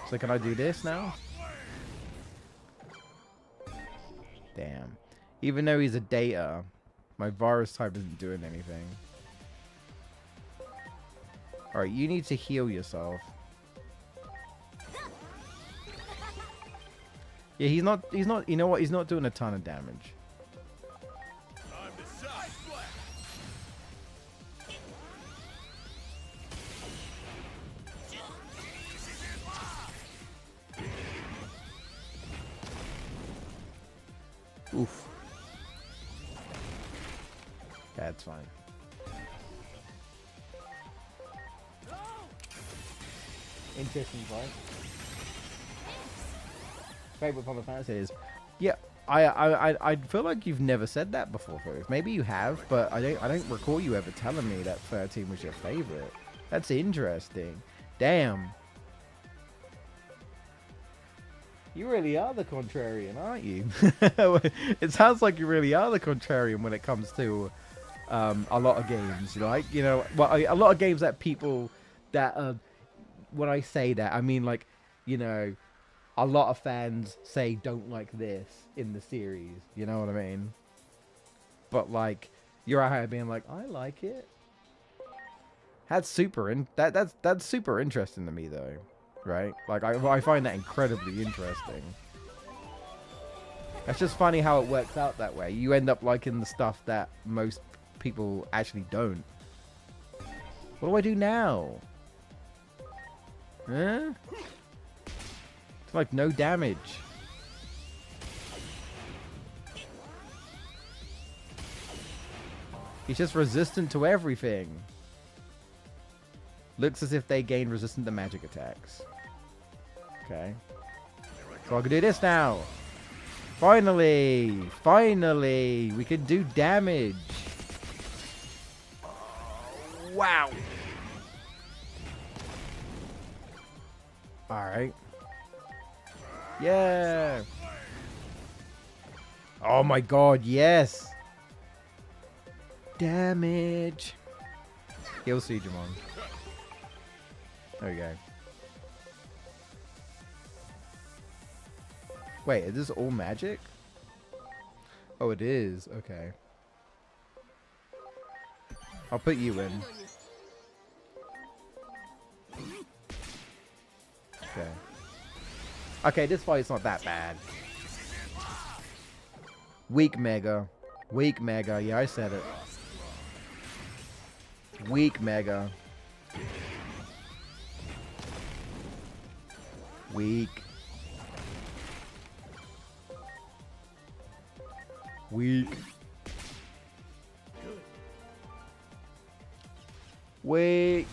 Speaker 1: So can I do this now? Damn. Even though he's a data, my virus type isn't doing anything. Alright, you need to heal yourself. Yeah, he's not, you know what? He's not doing a ton of damage. Oof. That's fine. Interesting fight. Favorite Final Fantasy is, yeah. I feel like you've never said that before, folks. Maybe you have, but I don't recall you ever telling me that 13 was your favorite. That's interesting. Damn. You really are the contrarian, aren't you? It sounds like you really are the contrarian when it comes to a lot of games, right? You know, well, a lot of games that people that when I say that, I mean like, you know, a lot of fans say don't like this in the series. You know what I mean? But like, you're out here being like, I like it. That's super that's super interesting to me though, right? Like I find that incredibly interesting. It's just funny how it works out that way. You end up liking the stuff that most people actually don't. What do I do now? Huh? It's like no damage. He's just resistant to everything. Looks as if they gain resistance to magic attacks. Okay. So I can do this now. Finally! Finally! We can do damage! Wow. Alright. Yeah. Oh my god, yes. Damage. Heal Digimon. There we go. Wait, is this all magic? Oh, it is. Okay. I'll put you in. Okay. Okay, this fight's not that bad. Weak Mega. Weak Mega. Yeah, I said it. Weak Mega. Weak. Weak. Weak.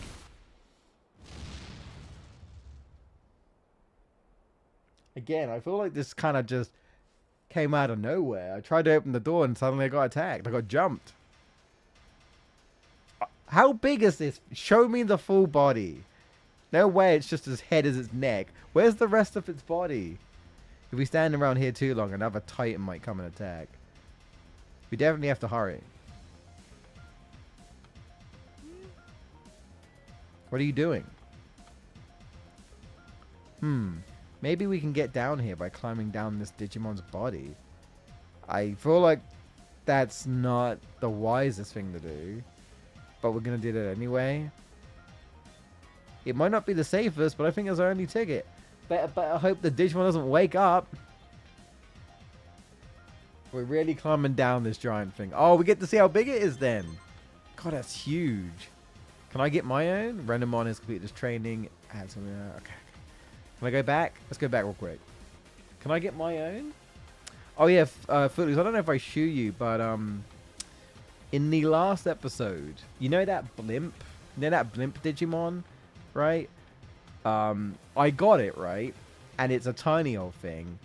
Speaker 1: Again, I feel like this kind of just came out of nowhere. I tried to open the door and suddenly I got attacked. I got jumped. How big is this? Show me the full body. No way it's just as head as its neck. Where's the rest of its body? If we stand around here too long, another Titan might come and attack. We definitely have to hurry. What are you doing? Maybe we can get down here by climbing down this Digimon's body. I feel like that's not the wisest thing to do. But we're going to do that anyway. It might not be the safest, but I think it's our only ticket. But I hope the Digimon doesn't wake up. We're really climbing down this giant thing. Oh, we get to see how big it is then. God, that's huge. Can I get my own? Renamon has completed this training. Add some, okay. Can I go back? Let's go back real quick. Can I get my own? Oh yeah, Footloose, I don't know if I show you, but in the last episode, you know that blimp? You know that blimp Digimon? Right? I got it, right? And it's a tiny old thing.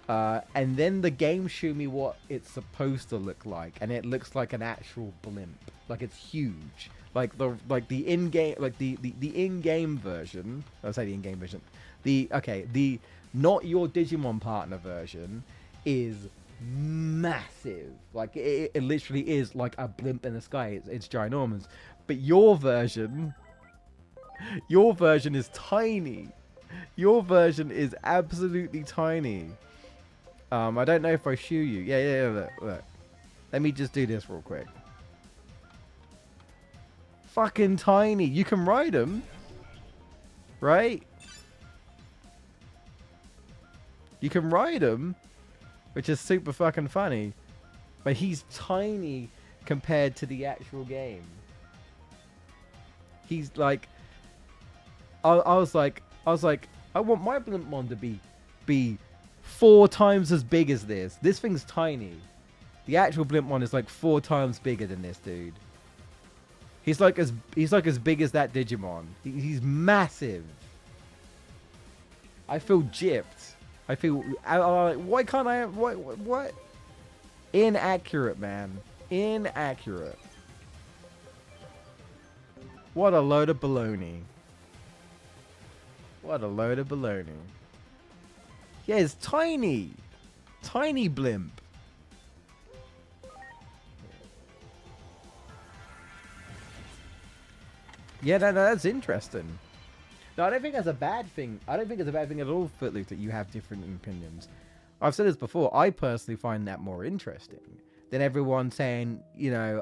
Speaker 1: And then the game showed me what it's supposed to look like, and it looks like an actual blimp. Like it's huge. Like the in-game, like the in-game version. I'll say the in-game version. The not your Digimon partner version is massive. Like it literally is like a blimp in the sky. It's ginormous. But your version is tiny. Your version is absolutely tiny. I don't know if I show you. Yeah, look. Let me just do this real quick. Fucking tiny. You can ride him. Right? You can ride him. Which is super fucking funny. But he's tiny compared to the actual game. He's like... I was like, I want my Blimpmon to be 4 times as big as this. This thing's tiny. The actual Blimpmon is like 4 times bigger than this dude. He's like as big as that Digimon. He's massive. I feel gypped. I feel why can't I what? Inaccurate, man. Inaccurate. What a load of baloney. What a load of baloney. Yeah, it's tiny. Tiny blimp. Yeah, no, that's interesting. No, I don't think that's a bad thing. I don't think it's a bad thing at all, Footloose, that you have different opinions. I've said this before. I personally find that more interesting than everyone saying, you know,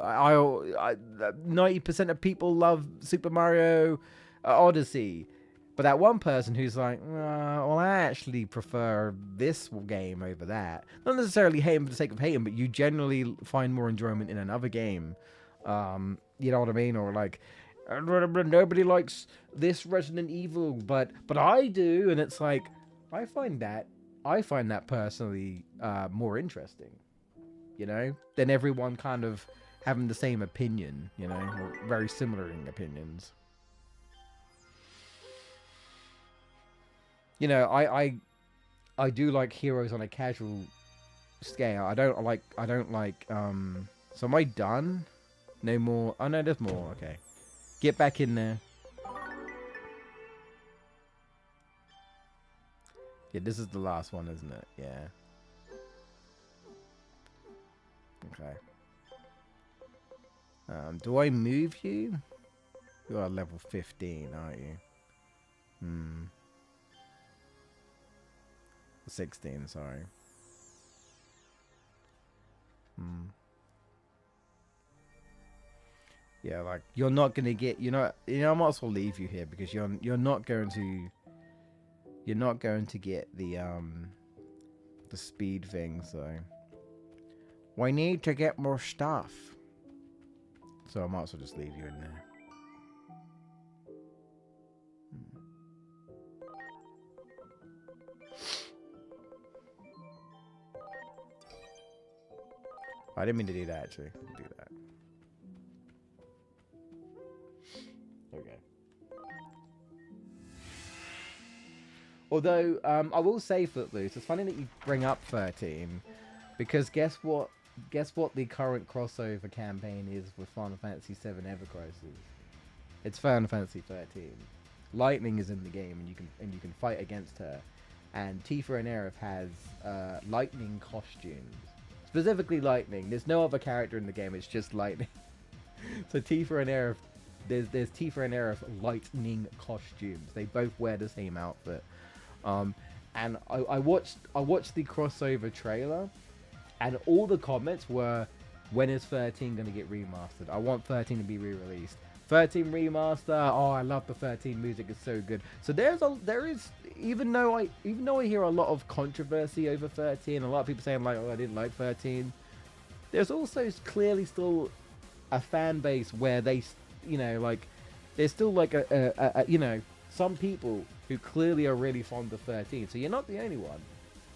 Speaker 1: 90% of people love Super Mario Odyssey. But that one person who's like, well, I actually prefer this game over that. Not necessarily hating for the sake of hating, but you generally find more enjoyment in another game. You know what I mean? Or like, nobody likes this Resident Evil, but I do. And it's like, I find that personally more interesting, you know, than everyone kind of having the same opinion, you know, or very similar in opinions. You know, I do like heroes on a casual scale. I don't like, so am I done? No more? Oh no, there's more, okay. Get back in there. Yeah, this is the last one, isn't it? Yeah. Okay. Do I move you? You are level 15, aren't you? 16, sorry. Yeah, like you're not gonna get. I might as well leave you here because you're not going to. You're not going to get the speed thing. So we need to get more stuff. So I might as well just leave you in there. I didn't mean to do that, actually. Do that. Okay. Although, I will say, Footloose, it's funny that you bring up 13, because guess what? Guess what the current crossover campaign is with Final Fantasy VII Ever Crisis? It's Final Fantasy 13. Lightning is in the game, and you can fight against her. And Tifa and Aerith has lightning costumes. Specifically Lightning. There's no other character in the game, it's just Lightning. So Tifa and Aerith, there's Tifa and Aerith Lightning costumes. They both wear the same outfit. And I watched the crossover trailer, and all the comments were, when is 13 going to get remastered? I want 13 to be re-released. 13 remaster. Oh, I love the 13 music. It's so good. So there is even though I hear a lot of controversy over 13, a lot of people saying like, oh, I didn't like 13. There's also clearly still a fan base where they, like, there's still like a some people who clearly are really fond of 13. So you're not the only one.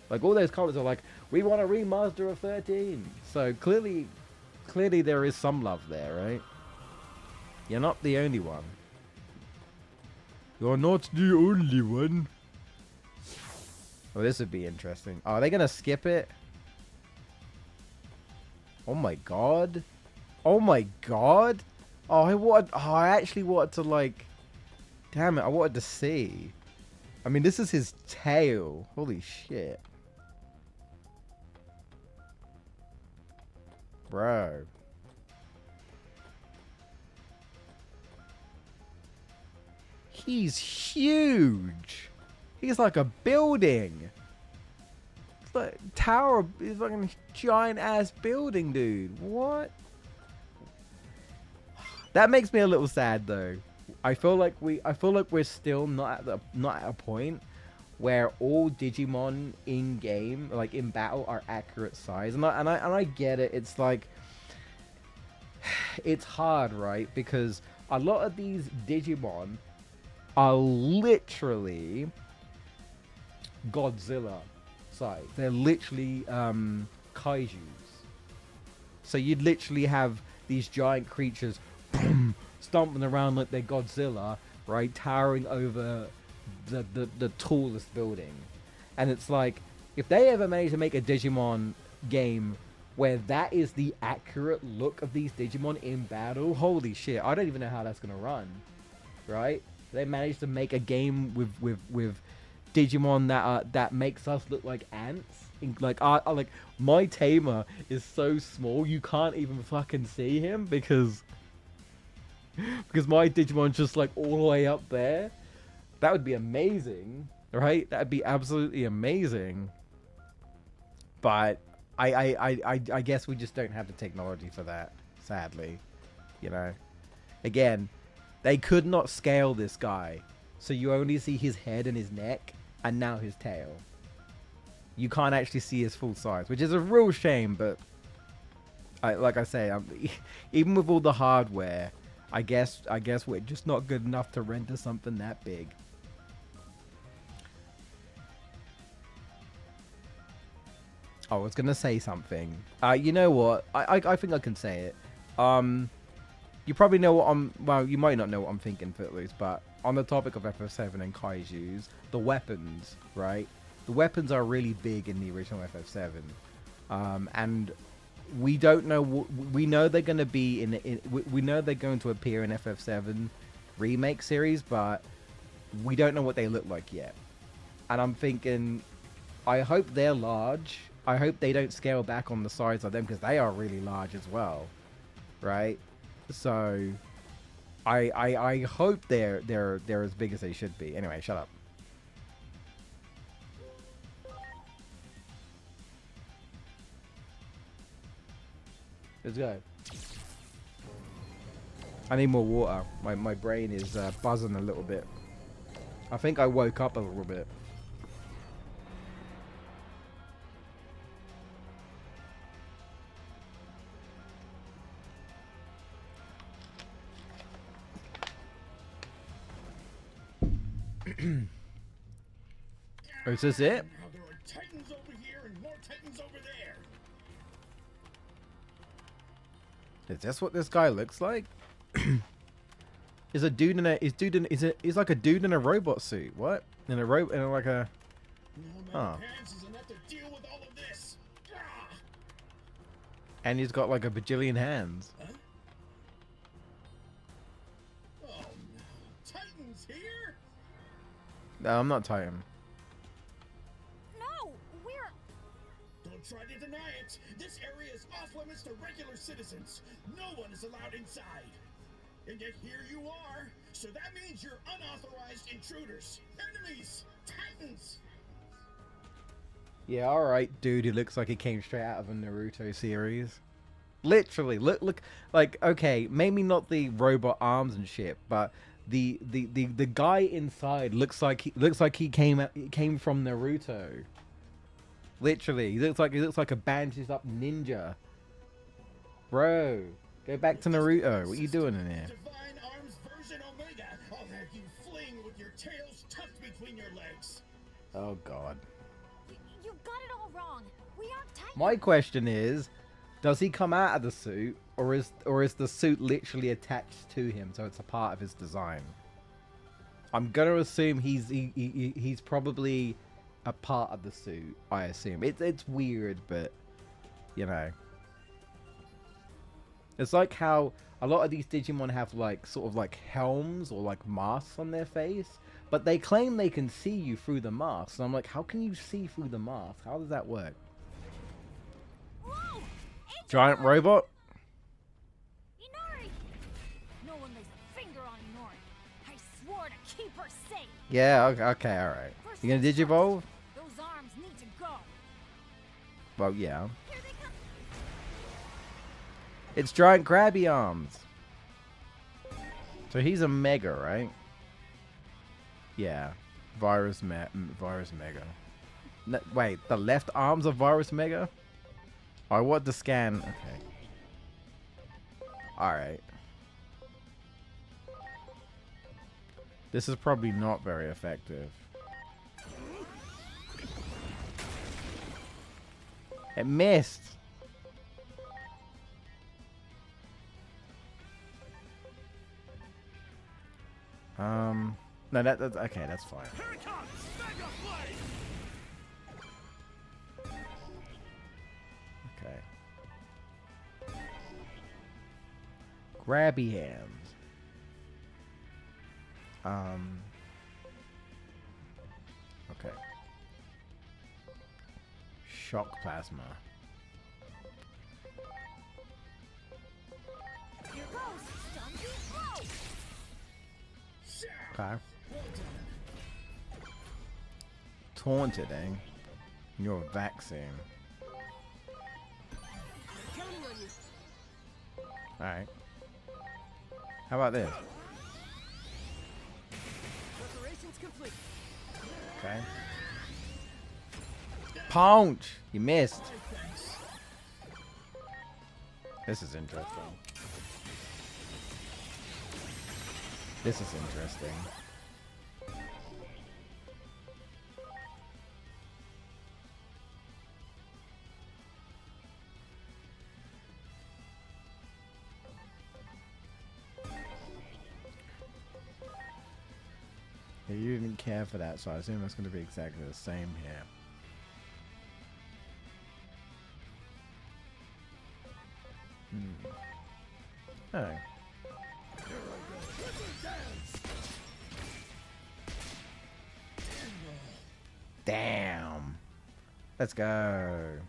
Speaker 1: Like, all those comments are like, we want a remaster of 13. So clearly there is some love there, right? You're not the only one. You're not the only one. Oh, this would be interesting. Oh, are they gonna skip it? Oh my god. Oh my god. Oh, I actually wanted to, like... Damn it, I wanted to see. I mean, this is his tail. Holy shit. Bro. He's huge. He's like a building. It's like tower. It's like a giant ass building, dude. What? That makes me a little sad though. I feel like we're still not at a point where all Digimon in game, like in battle, are accurate size. And I get it. It's like, it's hard, right? Because a lot of these Digimon are literally Godzilla size. They're literally kaijus. So you'd literally have these giant creatures boom, stomping around like they're Godzilla, right, towering over the tallest building. And it's like, if they ever manage to make a Digimon game where that is the accurate look of these Digimon in battle, holy shit, I don't even know how that's gonna run, right? They managed to make a game with Digimon that makes us look like ants. Like like my tamer is so small you can't even fucking see him because my Digimon's just like all the way up there. That would be amazing, right? That'd be absolutely amazing. But I guess we just don't have the technology for that, sadly. Again, they could not scale this guy, so you only see his head and his neck, and now his tail. You can't actually see his full size, which is a real shame, but like I say, even with all the hardware, I guess we're just not good enough to render something that big. I was gonna say something. You know what? I think I can say it. You probably know what you might not know what I'm thinking, Footloose, but on the topic of FF7 and Kaijus, the weapons, right? The weapons are really big in the original FF7. And we don't know. We know they're going to be we know they're going to appear in FF7 remake series, but we don't know what they look like yet. And I'm thinking, I hope they're large. I hope they don't scale back on the size of them because they are really large as well, right? So, I hope they're as big as they should be. Anyway, shut up. Let's go. I need more water. My brain is buzzing a little bit. I think I woke up a little bit. Is this it?
Speaker 5: Now there are titans over here and more titans over there.
Speaker 1: Is this what this guy looks like? Is a dude in a is like a dude in a robot suit? What? In a robot in like a
Speaker 5: No
Speaker 1: Oh.
Speaker 5: pants is enough to deal with all of this. Ah!
Speaker 1: and he's got like a bajillion hands.
Speaker 5: Huh? Oh no. Titans here?
Speaker 1: No, I'm not Titan.
Speaker 4: No, we're.
Speaker 5: Don't try to deny it. This area is off limits to regular citizens. No one is allowed inside. And yet here you are. So that means you're unauthorized intruders. Enemies. Titans.
Speaker 1: Yeah, all right, dude. He looks like he came straight out of a Naruto series. Literally, look. Like, okay, maybe not the robot arms and shit, but the guy inside looks like he came from Naruto. Literally, he looks like a bandaged up ninja. Bro, go back to Naruto. What are you doing in here?
Speaker 5: Divine Arms version Omega. I'll have you fling with your tails tucked between your legs.
Speaker 1: Oh God.
Speaker 4: You got it all wrong. We aren't Titans.
Speaker 1: My question is, does he come out of the suit, or is the suit literally attached to him, so it's a part of his design? I'm gonna assume he's probably a part of the suit. I assume it's weird, but you know, it's like how a lot of these Digimon have like sort of like helms or like masks on their face, but they claim they can see you through the mask. And I'm like, how can you see through the mask? How does that work?
Speaker 4: Whoa!
Speaker 1: Giant robot?
Speaker 4: Inori! No one lays a finger on Inori. I swore to keep her safe.
Speaker 1: Yeah. Okay. All right. You gonna Digivolve?
Speaker 4: Those arms need to go.
Speaker 1: Well, yeah.
Speaker 4: Here they come.
Speaker 1: It's giant grabby arms. So he's a mega, right? Yeah. Virus Mega. No, wait, the left arms of Virus Mega? I want to scan. Okay. Alright. This is probably not very effective. It missed. No, that's okay, that's fine.
Speaker 3: Here it comes! Mega Blade!
Speaker 1: Okay. Grabby hands. Okay. Shock plasma.
Speaker 4: Here goes. Stun beat blow.
Speaker 1: Okay. Taunted, eh? You're a vaccine.
Speaker 3: Counting on you.
Speaker 1: Alright. How about this?
Speaker 3: Preparations complete.
Speaker 1: Okay. Punch! You missed. This is interesting. This is interesting. Yeah, you didn't care for that, so I assume it's going to be exactly the same here. Oh. Damn. Let's go.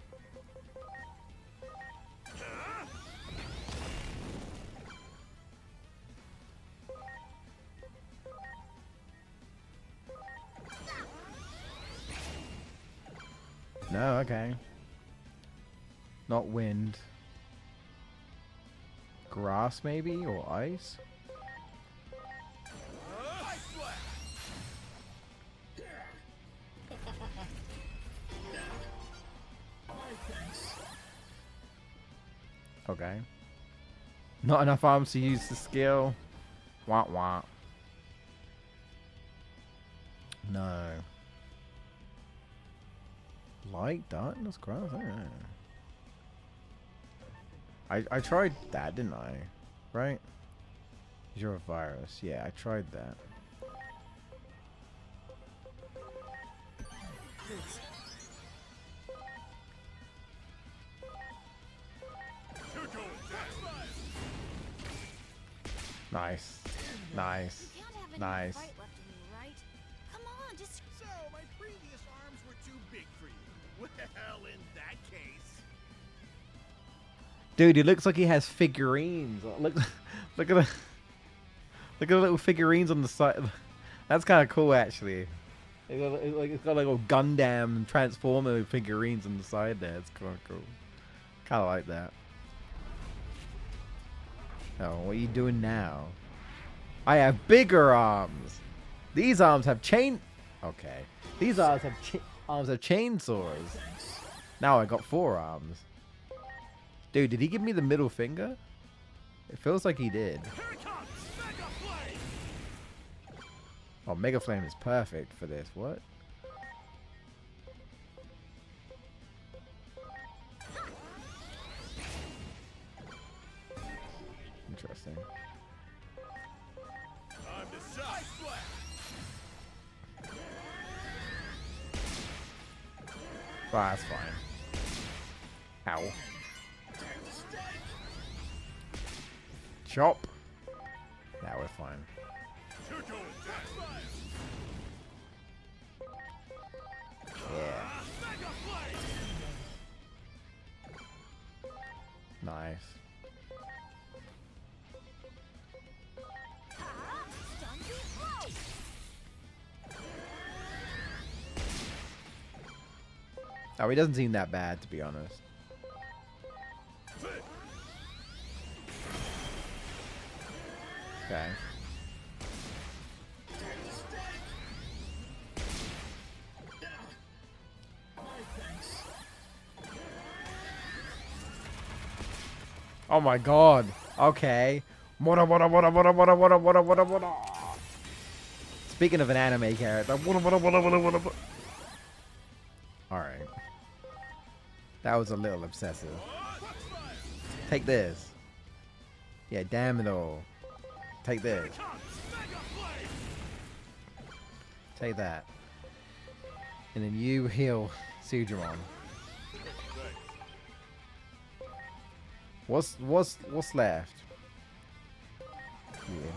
Speaker 1: No, okay. Not wind. Grass maybe, or ice? Okay. Not enough arms to use the skill. Wah wah. No. Light, darkness, grass? I don't know. I tried that, didn't I? Right? You're a virus. Yeah, I tried that. Nice. Nice.
Speaker 4: You can't have any
Speaker 1: Nice.
Speaker 4: fight left in you, right? Come on, just
Speaker 3: So, my previous arms were too big for you. Well, in that case...
Speaker 1: Dude, he looks like he has figurines. Look, look at the little figurines on the side. That's kind of cool, actually. It's got like a Gundam Transformer figurines on the side there. It's kind of cool. Kind of like that. Oh, what are you doing now? I have bigger arms. These arms have chain. Okay. These arms have chainsaws. Now I got 4 arms. Dude, did he give me the middle finger? It feels like he did.
Speaker 3: Here it comes! Mega Flame!
Speaker 1: Oh, Mega Flame is perfect for this. What? Interesting.
Speaker 3: Time to side splash!
Speaker 1: Well, that's fine. Ow. Chop. Now we're fine. Yeah. Nice. Oh, he doesn't seem that bad, to be honest. Okay. Oh my god. Okay. Speaking of an anime character. Alright. That was a little obsessive. Take this. Yeah, damn it all. Take this. Take that. And then you heal Sujimon. What's left? Yeah.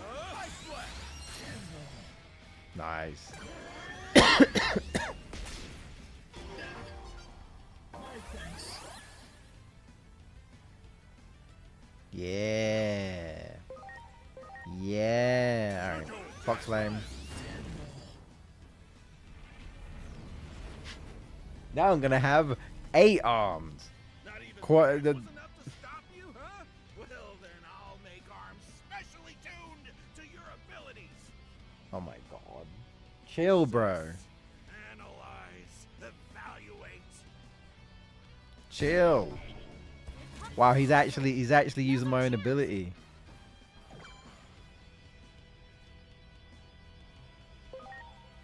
Speaker 1: Nice. Yeah. Yeah. Alright. Fox Flame. Now I'm gonna have 8 arms.
Speaker 3: Not even
Speaker 1: Quite the.
Speaker 3: enough to stop you, huh? Well, then I'll make arms specially tuned to your abilities.
Speaker 1: Oh my god. Chill, bro.
Speaker 3: Analyze, evaluate.
Speaker 1: Chill. Wow, he's actually using my own ability.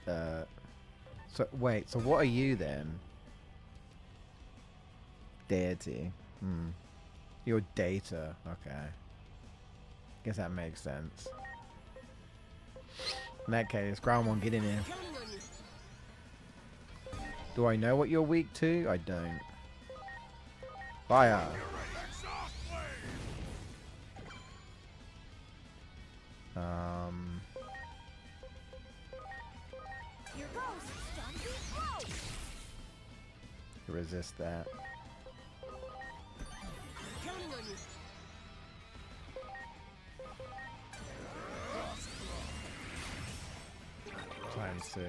Speaker 1: So wait, so what are you then? Deity. You're data. Okay. Guess that makes sense. In that case, ground one, get in here. Do I know what you're weak to? I don't. Fire.
Speaker 4: Here goes. Stun beat blow.
Speaker 1: Resist that.
Speaker 3: Counting on you.
Speaker 1: Times 2.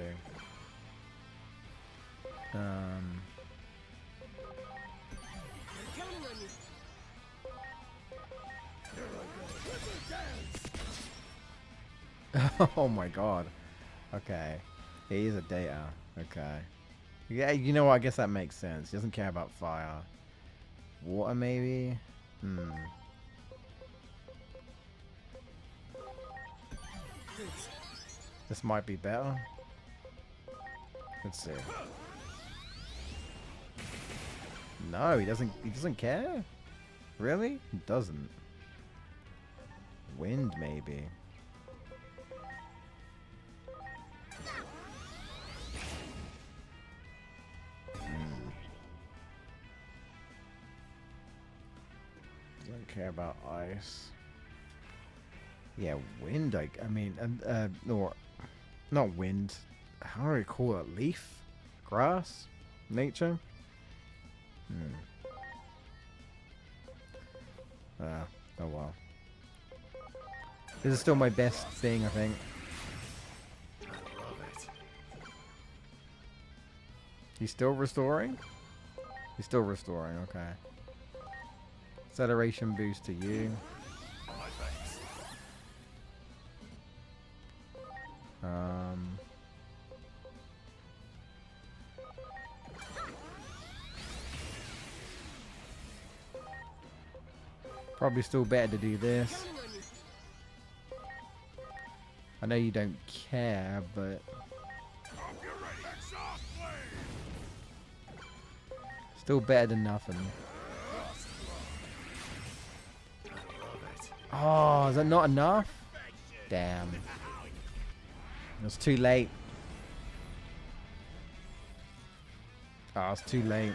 Speaker 3: Counting on you.
Speaker 1: Oh my god. Okay. He's a data. Okay. Yeah, you know what? I guess that makes sense. He doesn't care about fire. Water, maybe? This might be better. Let's see. No, he doesn't care? Really? He doesn't. Wind, maybe. Don't care about ice. Yeah, wind. I mean, or not wind. How do I call it? Leaf, grass, nature. Oh well. This is still my best thing, I think. He's still restoring? He's still restoring, okay. Acceleration boost to you. Probably still better to do this. I know you don't care, but still better than nothing. Oh, is that not enough? Damn. It's too late. Oh, it's too late.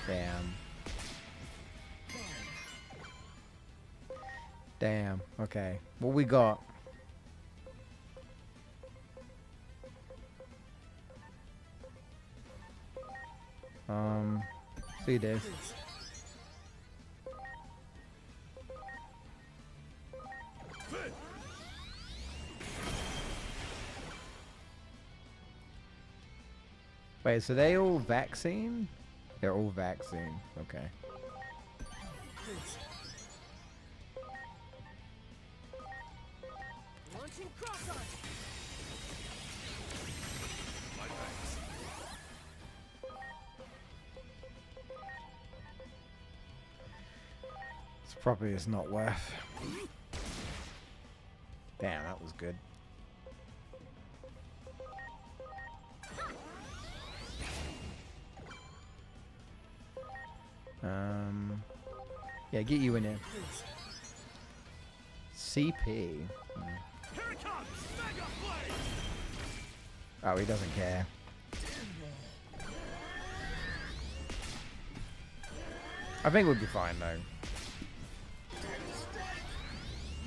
Speaker 1: Damn. Damn. Okay. What we got? See this. Wait, so they all vaccine? They're all vaccine. Okay.
Speaker 3: Launching cross arm.
Speaker 1: This probably is not worth. Damn, that was good. Yeah, get you in here. CP.
Speaker 3: Here it comes. Mega blade.
Speaker 1: Oh, he doesn't care. I think we'll be fine though.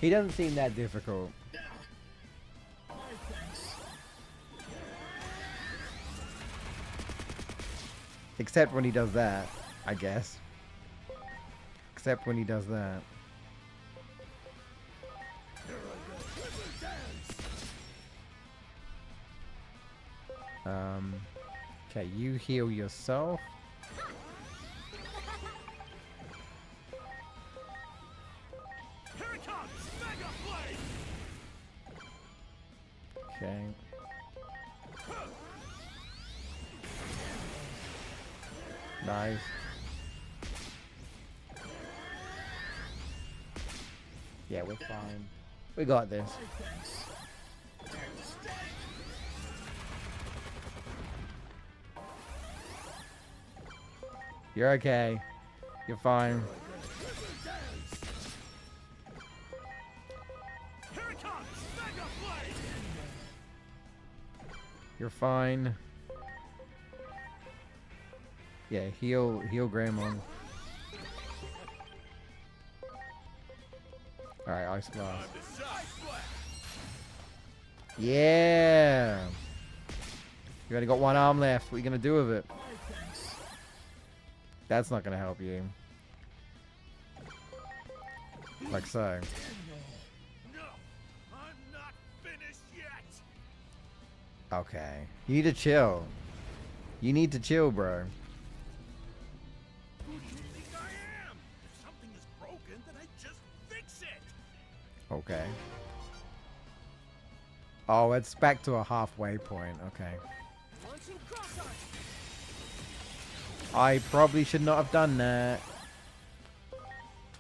Speaker 1: He doesn't seem that difficult. Except when he does that, I guess. Except when he does that. Okay, you heal yourself.
Speaker 3: Here it comes. Mega blade.
Speaker 1: Okay. Nice. Yeah, we're fine. We got this. You're okay. You're fine.
Speaker 3: Here it comes. Mega blade.
Speaker 1: You're fine. Yeah, heal Greymon. Alright, Ice Blast. Yeah! You only got one arm left. What are you going to do with it? That's not going to help you. Like so.
Speaker 5: No, I'm not finished yet.
Speaker 1: Okay. You need to chill. You need to chill, bro.
Speaker 5: Who do you think I am? If something is broken, then I just fix it.
Speaker 1: Okay. Oh, it's back to a halfway point. Okay.
Speaker 3: Launching cross arch.
Speaker 1: I probably should not have done that.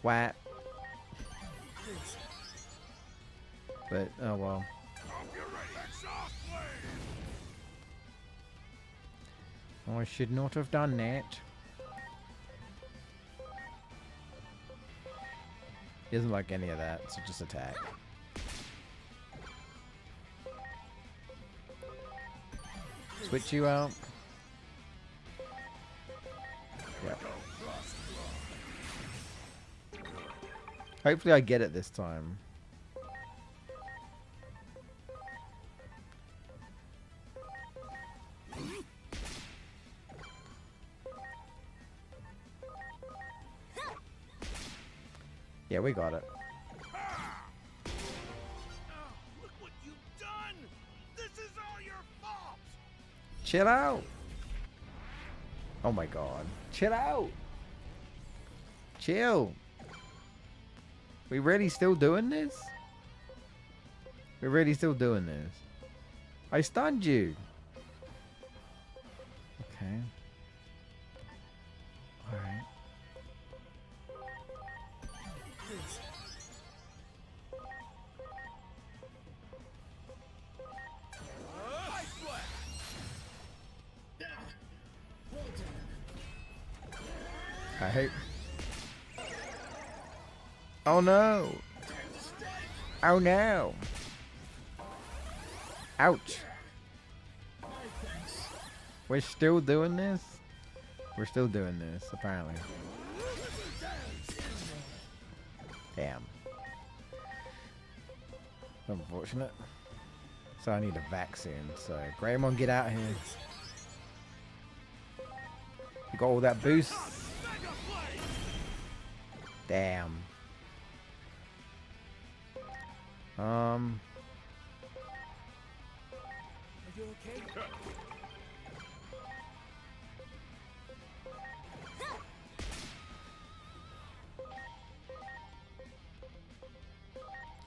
Speaker 1: Twat. But, oh well. I should not have done that. He doesn't like any of that, so just attack. Switch you out. Yep. Hopefully I get it this time. Yeah, we got it.
Speaker 5: Oh, look what you've done! This is all your fault!
Speaker 1: Chill out. Oh my god. Chill out. Chill. We really still doing this? We're really still doing this. I stunned you. Okay. Alright. I hate. Oh no! Oh no! Ouch! We're still doing this? We're still doing this, apparently. Damn. Unfortunate. So I need a vaccine, so Greymon, get out here. You got all that boost? Damn.
Speaker 3: Are you okay?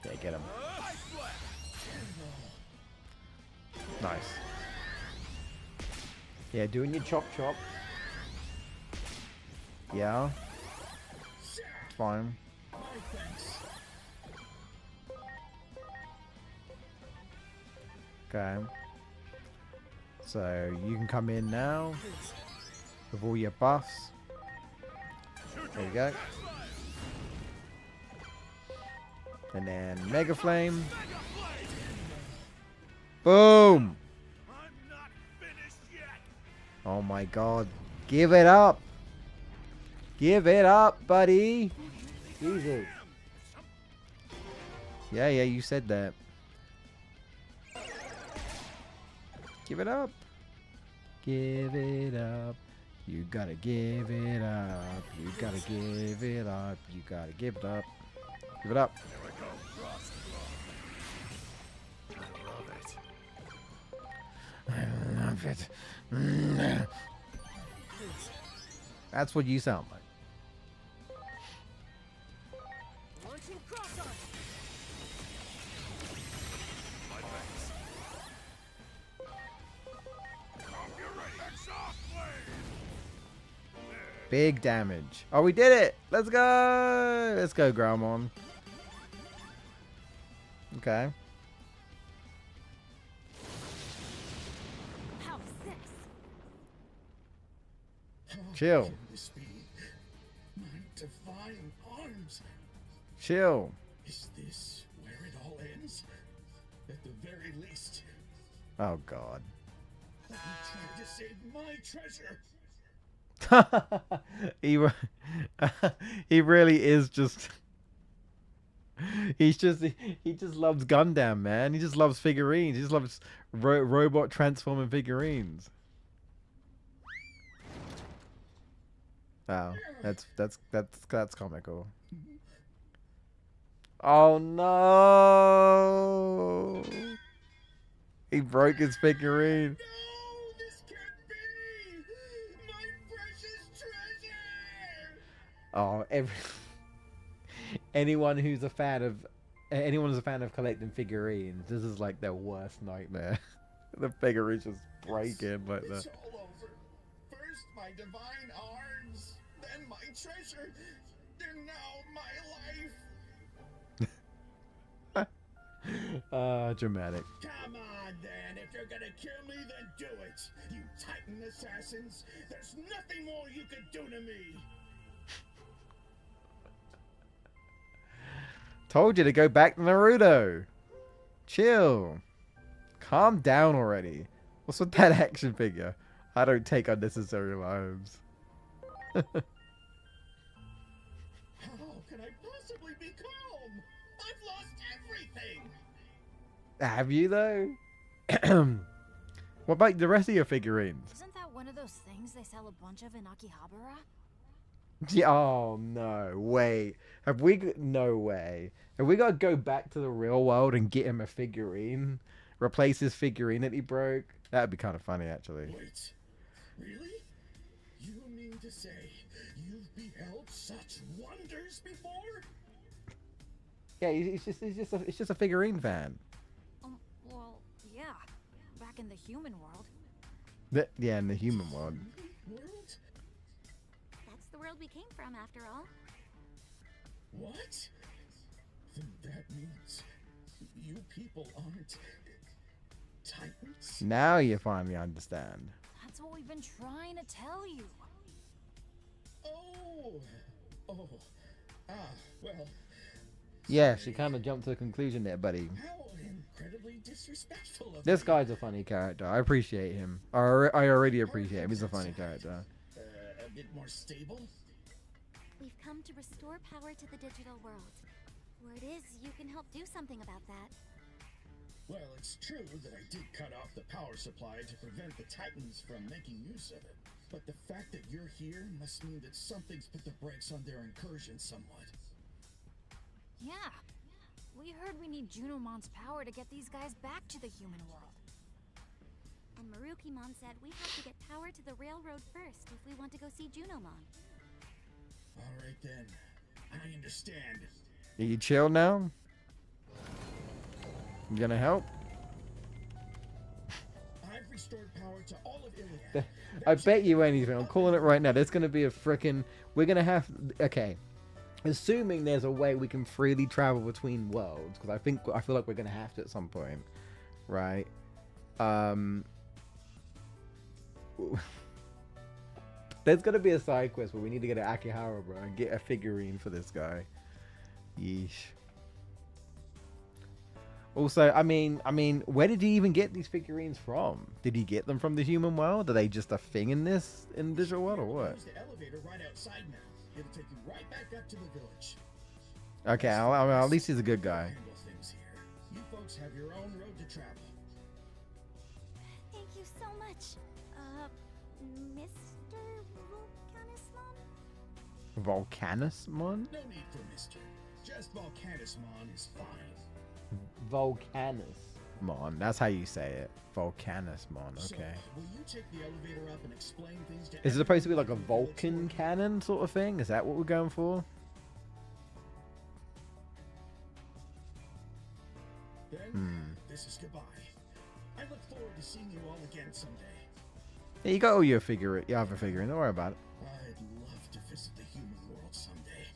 Speaker 1: Yeah, get him. Nice. Yeah, doing your chop chop. Yeah. Fine. Okay. So you can come in now with all your buffs. There you go. And then Mega Flame. Boom!
Speaker 5: I'm not finished yet!
Speaker 1: Oh my god. Give it up! Give it up, buddy! Jesus. Yeah, you said that. Give it up. Give it up. You gotta give it up. You gotta give it up. You gotta give it up. Give it up. I love it. That's what you sound like.
Speaker 3: Launching cross arch.
Speaker 1: Big damage. Oh, we did it! Let's go! Let's go, Greymon. Okay.
Speaker 4: How's this?
Speaker 1: Chill.
Speaker 5: This be my divine arms.
Speaker 1: Chill.
Speaker 5: Is this where it all ends? At the very least,
Speaker 1: Oh, God.
Speaker 5: let me try to save my treasure.
Speaker 1: he really is just He just loves Gundam, man. He just loves figurines. He just loves robot transforming figurines. Wow, that's comical. Oh no! He broke his figurine.
Speaker 5: No, this can't be! My precious treasure!
Speaker 1: Oh, anyone who's a fan of collecting figurines, this is like their worst nightmare. The figurines just breaking like
Speaker 5: It's
Speaker 1: that.
Speaker 5: all over. First my divine arms, then my treasure, and now my life.
Speaker 1: Dramatic.
Speaker 5: Come on then, if you're gonna kill me, then do it. You Titan assassins, there's nothing more you can do to me.
Speaker 1: Told you to go back to Naruto. Chill. Calm down already. What's with that action figure? I don't take unnecessary lives.
Speaker 5: How can I possibly be calm? I've lost everything.
Speaker 1: Have you though? What about the rest of your figurines?
Speaker 4: Isn't that one of those things they sell a bunch of in Akihabara?
Speaker 1: Oh no! Wait, no way. Have we got to go back to the real world and get him a figurine? Replace his figurine that he broke? That'd be kind of funny, actually.
Speaker 5: Wait, really? You mean to say you've beheld such wonders before?
Speaker 1: Yeah, it's just a figurine fan.
Speaker 4: Well, yeah. Back in the human world.
Speaker 1: Yeah, in the human world.
Speaker 5: World?
Speaker 4: That's the world we came from, after all.
Speaker 5: What? Then that means you people aren't Titans?
Speaker 1: Now you finally understand.
Speaker 4: That's what we've been trying to tell you.
Speaker 5: Oh, well,
Speaker 1: Yeah, she kind of jumped to a conclusion there, buddy.
Speaker 5: how incredibly disrespectful of
Speaker 1: This
Speaker 5: me.
Speaker 1: guy's a funny character. I appreciate him. I already appreciate him. He's a funny character.
Speaker 5: A bit more stable?
Speaker 6: We've come to restore power to the digital world. Word is, you can help do something about that.
Speaker 5: Well, it's true that I did cut off the power supply to prevent the Titans from making use of it. But the fact that you're here must mean that something's put the brakes on their incursion somewhat.
Speaker 4: Yeah. We heard we need Junomon's power to get these guys back to the human world.
Speaker 6: And Marukimon said we have to get power to the railroad first if we want to go see Junomon.
Speaker 5: Alright then, I understand.
Speaker 1: You chill now? You gonna help?
Speaker 5: I've restored power to all of Iliad.
Speaker 1: I bet you anything. I'm calling it right now. There's gonna be a frickin'. We're gonna have. Okay. Assuming there's a way we can freely travel between worlds, because I feel like we're gonna have to at some point, right? There's gonna be a side quest where we need to get an Akihabara and get a figurine for this guy. Yeesh. Also, I mean, where did he even get these figurines from? Did he get them from the human world? Are they just a thing in the digital world, or what?
Speaker 5: Use the elevator right outside now. It'll take you right back up to the village.
Speaker 1: Okay, at least he's a good guy.
Speaker 5: Handle things here. You folks have your own road to travel.
Speaker 6: Thank you so much, Mr. Volcanusmon?
Speaker 1: Volcanusmon?
Speaker 5: No need for Mister. Just Volcanusmon is fine.
Speaker 1: Volcanusmon. That's how you say it. Volcanusmon.
Speaker 5: So,
Speaker 1: Okay.
Speaker 5: will you take the elevator up and explain things to
Speaker 1: Is it supposed to be like a
Speaker 5: everyone in the village
Speaker 1: Vulcan
Speaker 5: for me?
Speaker 1: cannon sort of thing? Is that what we're going for?
Speaker 5: Then, this is goodbye. I look forward to seeing you all again someday.
Speaker 1: Yeah, you got all your figure. You have a figurine. Don't worry about it.
Speaker 5: I'd love to visit the human world someday.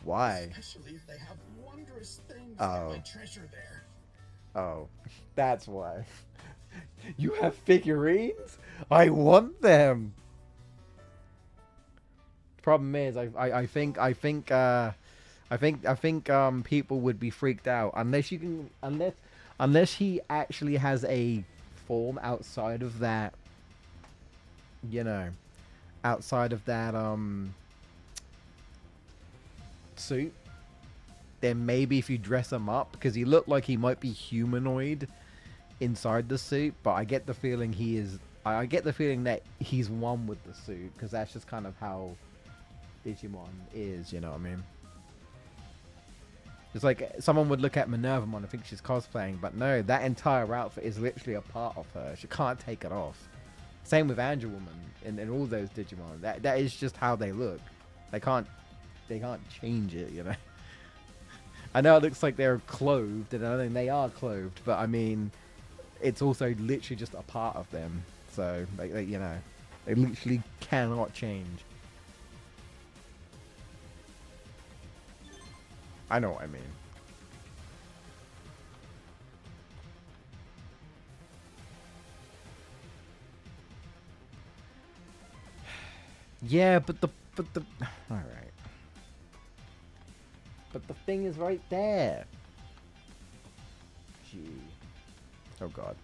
Speaker 1: Why?
Speaker 5: Especially if they have wondrous things
Speaker 1: Oh.
Speaker 5: like my treasure there.
Speaker 1: Oh, that's why. You have figurines? I want them. Problem is, I think people would be freaked out unless he actually has a form outside of that, outside of that suit. then maybe if you dress him up, because he looked like he might be humanoid inside the suit, but I get the feeling he is. I get the feeling that he's one with the suit, because that's just kind of how Digimon is. You know what I mean? It's like someone would look at Minervamon and think she's cosplaying, but no, that entire outfit is literally a part of her. She can't take it off. Same with Angel Woman and all those Digimon. That is just how they look. They can't change it, you know. I know it looks like they're clothed, and I think they are clothed, but I mean, it's also literally just a part of them. So, you know, they literally cannot change. I know what I mean. Yeah, but the all right. But the thing is right there. Gee. Oh god.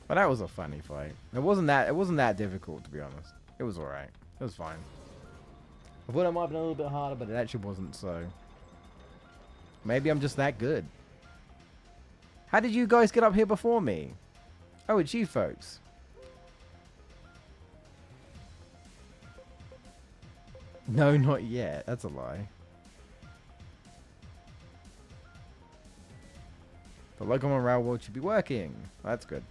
Speaker 1: But that was a funny fight. It wasn't that difficult, to be honest. It was alright. It was fine. I thought it might have been a little bit harder, but it actually wasn't, so maybe I'm just that good. How did you guys get up here before me? Oh, it's you folks. No, not yet. That's a lie. The Logomon Railroad should be working. That's good.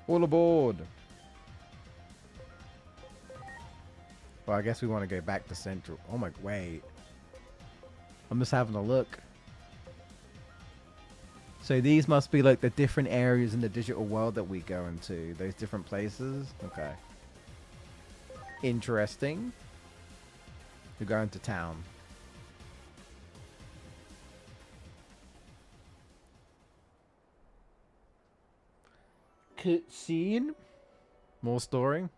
Speaker 1: All aboard. Well, I guess we want to go back to Central. Oh my, wait. I'm just having a look. So these must be like the different areas in the digital world that we go into. Those different places. Okay. Interesting. We're going to town. Cutscene. More story.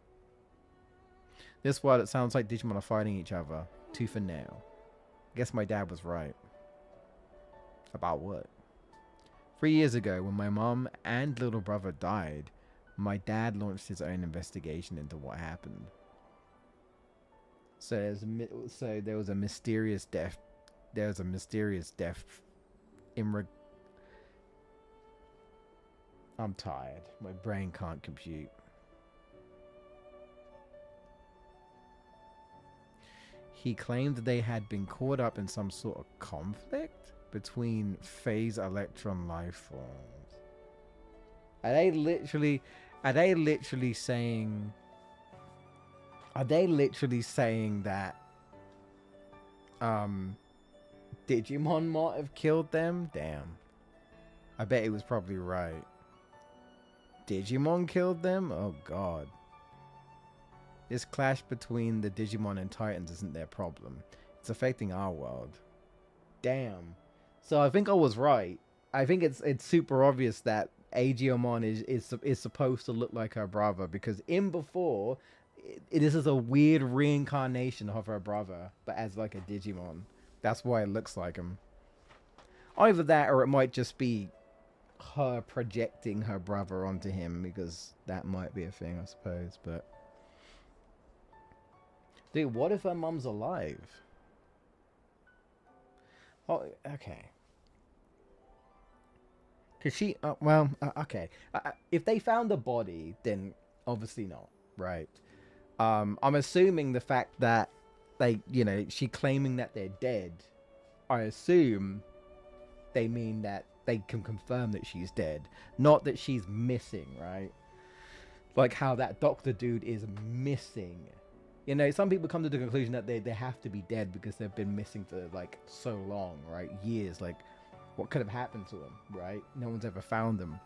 Speaker 1: This world, it sounds like Digimon are fighting each other. Tooth and nail. Guess my dad was right. About what? 3 years ago, when my mom and little brother died, my dad launched his own investigation into what happened. So there was a mysterious death. There was a mysterious death. I'm tired. My brain can't compute. He claimed they had been caught up in some sort of conflict between phase electron life forms. Are they literally saying that Digimon might have killed them? Damn. I bet he was probably right. Digimon killed them? Oh god. This clash between the Digimon and Titans isn't their problem. It's affecting our world. Damn. So I think I was right. I think it's super obvious that Aegeomon is supposed to look like her brother, because in before, this is a weird reincarnation of her brother, but as like a Digimon. That's why it looks like him. Either that, or it might just be her projecting her brother onto him, because that might be a thing, I suppose. But dude, what if her mum's alive? Oh, okay. Cause she, okay. If they found a body, then obviously not, right? I'm assuming the fact that she claiming that they're dead, I assume they mean that they can confirm that she's dead, not that she's missing, right? Like how that doctor dude is missing. You know, some people come to the conclusion that they have to be dead because they've been missing for like so long, right? Years. Like, what could have happened to them, right? No one's ever found them.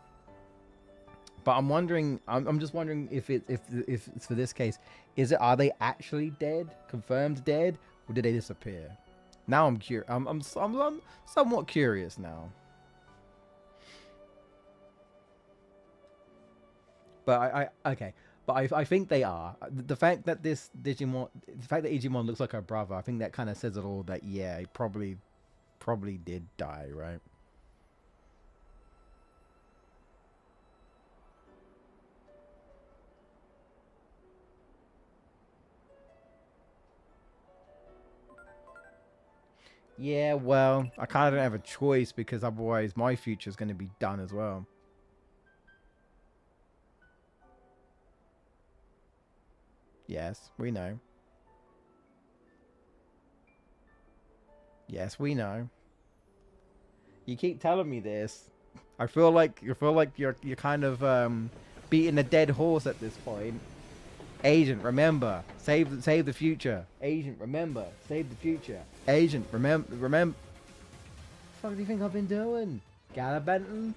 Speaker 1: But I'm wondering, I'm just wondering if it's for this case, are they actually dead, confirmed dead, or did they disappear? Now I'm curious. I'm somewhat curious now. But I think they are. The fact that Digimon looks like her brother, I think that kind of says it all. That yeah, he probably did die, right? Yeah, well, I kind of don't have a choice because otherwise my future is going to be done as well. Yes, we know. Yes, we know. You keep telling me this. I feel like you're kind of beating a dead horse at this point. Agent, remember, save the future. Agent, remember, save the future. Agent, remember. What the fuck do you think I've been doing? Gallivanting?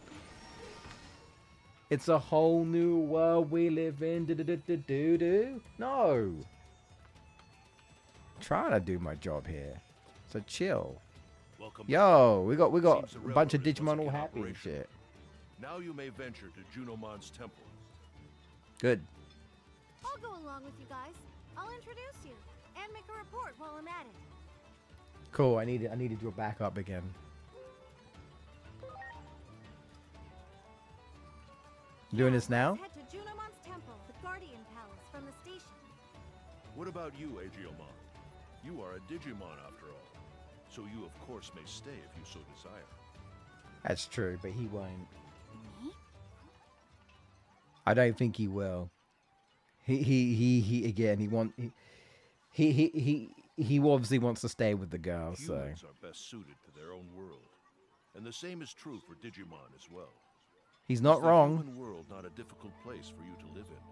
Speaker 1: It's a whole new world we live in. Do. No. Trying to do my job here. So chill.
Speaker 7: Welcome.
Speaker 1: Yo, we got
Speaker 7: Seems the
Speaker 1: a bunch of
Speaker 7: railroad is
Speaker 1: Digimon
Speaker 7: once
Speaker 1: all
Speaker 7: again
Speaker 1: happy and
Speaker 7: operational.
Speaker 1: shit.
Speaker 7: Now you may venture to Junomon's temple.
Speaker 1: Good.
Speaker 6: I'll go along with you guys. I'll introduce you and make a report while I'm at it.
Speaker 1: Cool. I needed your backup again. Doing this now?
Speaker 6: Let's head to Junomon's temple, the Guardian Palace, from the station.
Speaker 7: What about you, Agiomon? You are a Digimon after all. So you of course may stay if you so desire.
Speaker 1: That's true, but he won't.
Speaker 6: Me?
Speaker 1: I don't think he will. He again. He obviously wants to stay with the girl. So
Speaker 7: Humans are best suited to their own world. And the same is true for Digimon as well.
Speaker 1: he's not
Speaker 7: Is the
Speaker 1: wrong.
Speaker 7: human world not a difficult place for you to live in?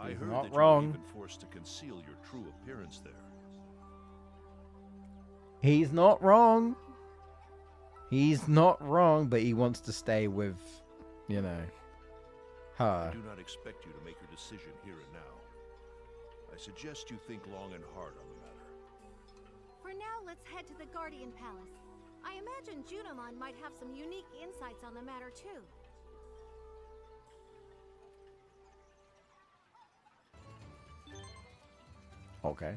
Speaker 7: I
Speaker 1: He's
Speaker 7: heard
Speaker 1: not
Speaker 7: that
Speaker 1: wrong.
Speaker 7: you were even forced to conceal your true appearance there.
Speaker 1: He's not wrong. He's not wrong, but he wants to stay with, you know, her.
Speaker 7: I do not expect you to make your decision here and now. I suggest you think long and hard on the matter.
Speaker 6: For now, let's head to the Guardian Palace. I imagine Junomon might have some unique insights on the matter too.
Speaker 1: Okay.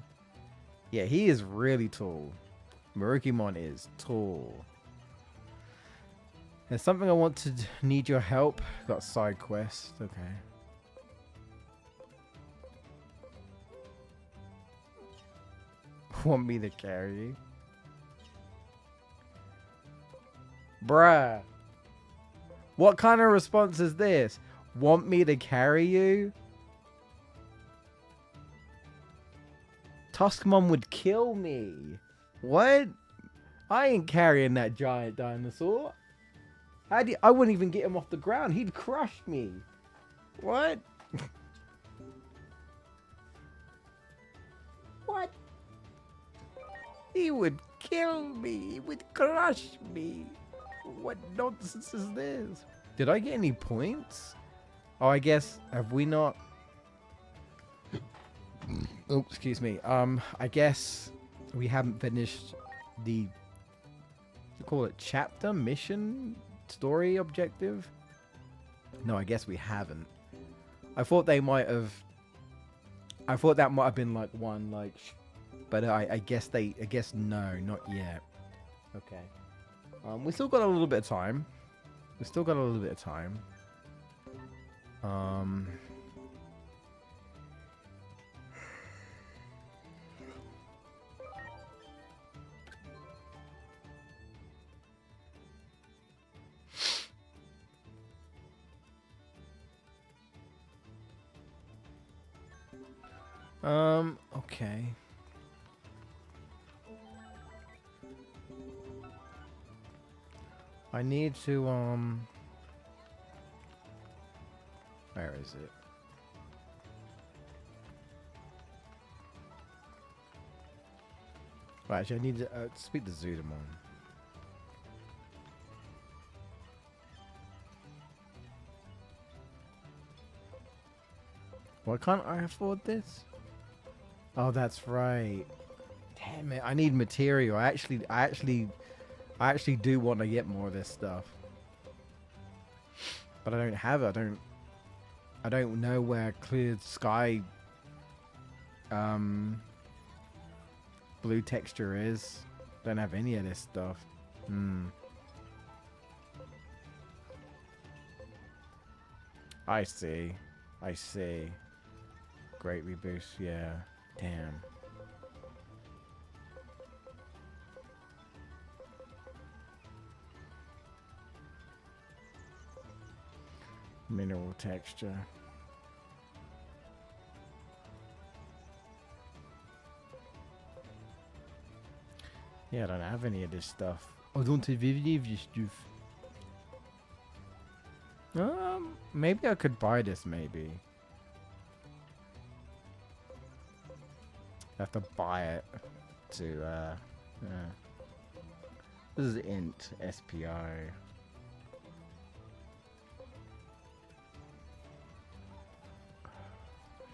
Speaker 1: Yeah, he is really tall. Marukimon is tall. There's something I want to need your help. Got a side quest. Okay. Want me to carry you? Bruh. What kind of response is this? Want me to carry you? Tuskmon would kill me. What? I ain't carrying that giant dinosaur. I wouldn't even get him off the ground. He'd crush me. What? What? He would kill me. He would crush me. What nonsense is this? Did I get any points? Oh, I guess, have we not... Oh, excuse me. I guess we haven't finished the... call it chapter, mission, story objective? No, I guess we haven't. I thought they might have... I thought that might have been like one, like... But I guess no, not yet. Okay. We still got a little bit of time. We still got a little bit of time. Okay. I need to, where is it? Right, actually, I need to speak to Zudamon. Why can't I afford this? Oh, that's right. Damn it! I need material. I actually do want to get more of this stuff, but I don't have it. I don't know where clear sky, blue texture is. Don't have any of this stuff. I see. Great reboost, yeah. Damn. Mineral texture. Yeah, I don't have any of this stuff. I don't have any of this stuff. Maybe I could buy this, maybe. I have to buy it to, This is int, SPI.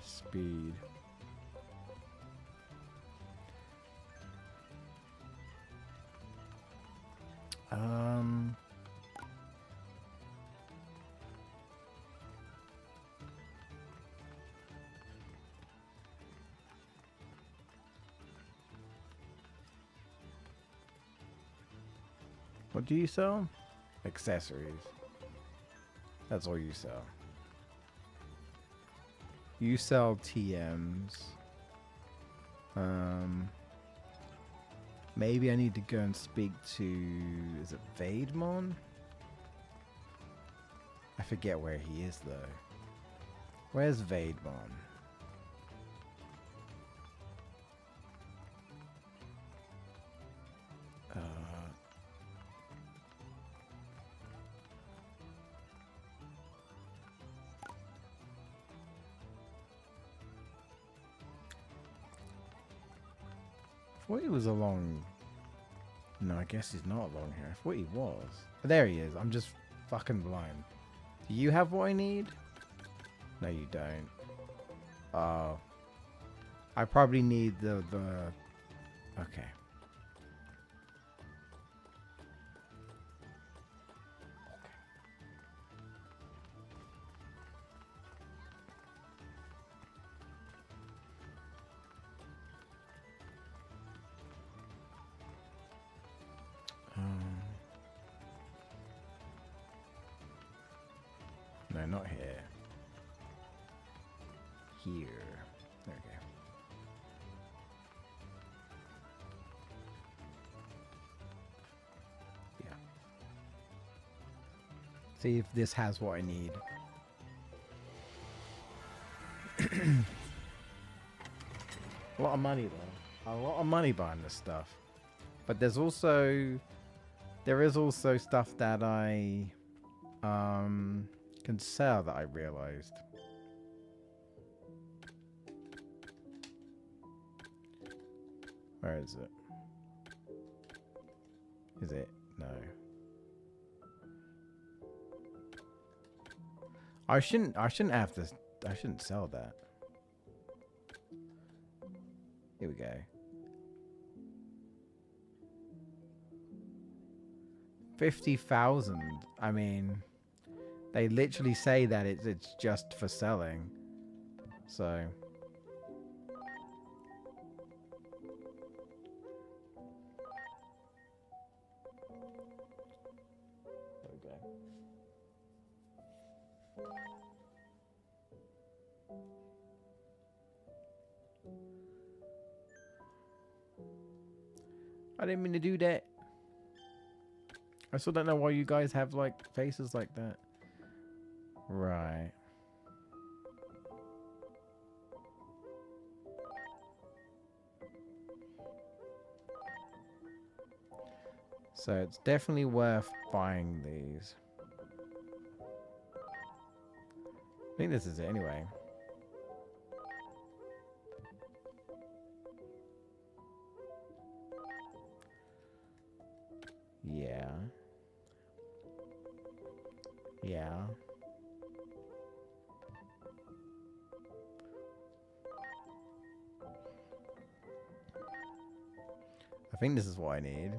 Speaker 1: Speed. What do you sell? Accessories. That's all you sell. You sell TMs. Maybe I need to go and speak to... Is it Vademon? I forget where he is, though. Where's Vademon? I thought he was along... No, I guess he's not along here. I thought he was. There he is. I'm just fucking blind. Do you have what I need? No, you don't. Oh. I probably need the... Okay. No, not here. Here. There we go. Yeah. See if this has what I need. A lot of money though. A lot of money buying this stuff. But there is also stuff that I can sell that I realized. Where is it? Is it? No. I shouldn't have this. I shouldn't sell that. Here we go. 50,000. I mean, they literally say that it's just for selling. So. There we go. I didn't mean to do that. I still don't know why you guys have like faces like that. Right. So it's definitely worth buying these. I think this is it anyway. Yeah. Yeah. I think this is what I need.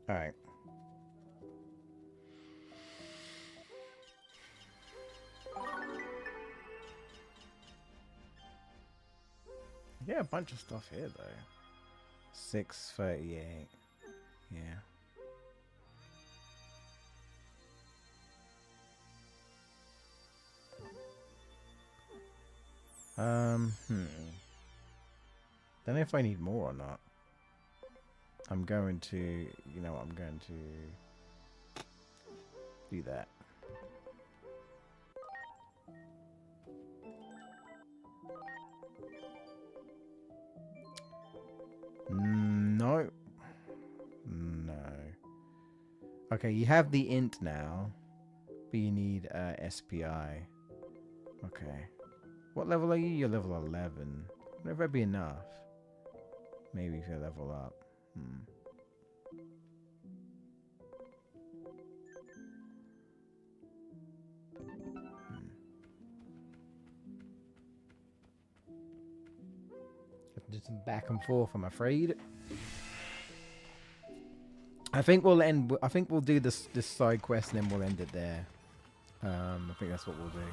Speaker 1: All right. Yeah, a bunch of stuff here though. 6:38. Yeah. Don't know if I need more or not. I'm going to, you know, I'm going to do that. No. No. Okay, you have the int now, but you need SPI. Okay. What level are you? You're level 11. Wouldn't that be enough? Maybe if you level up. Do some back and forth, I'm afraid. I think we'll end. I think we'll do this side quest and then we'll end it there. I think that's what we'll do.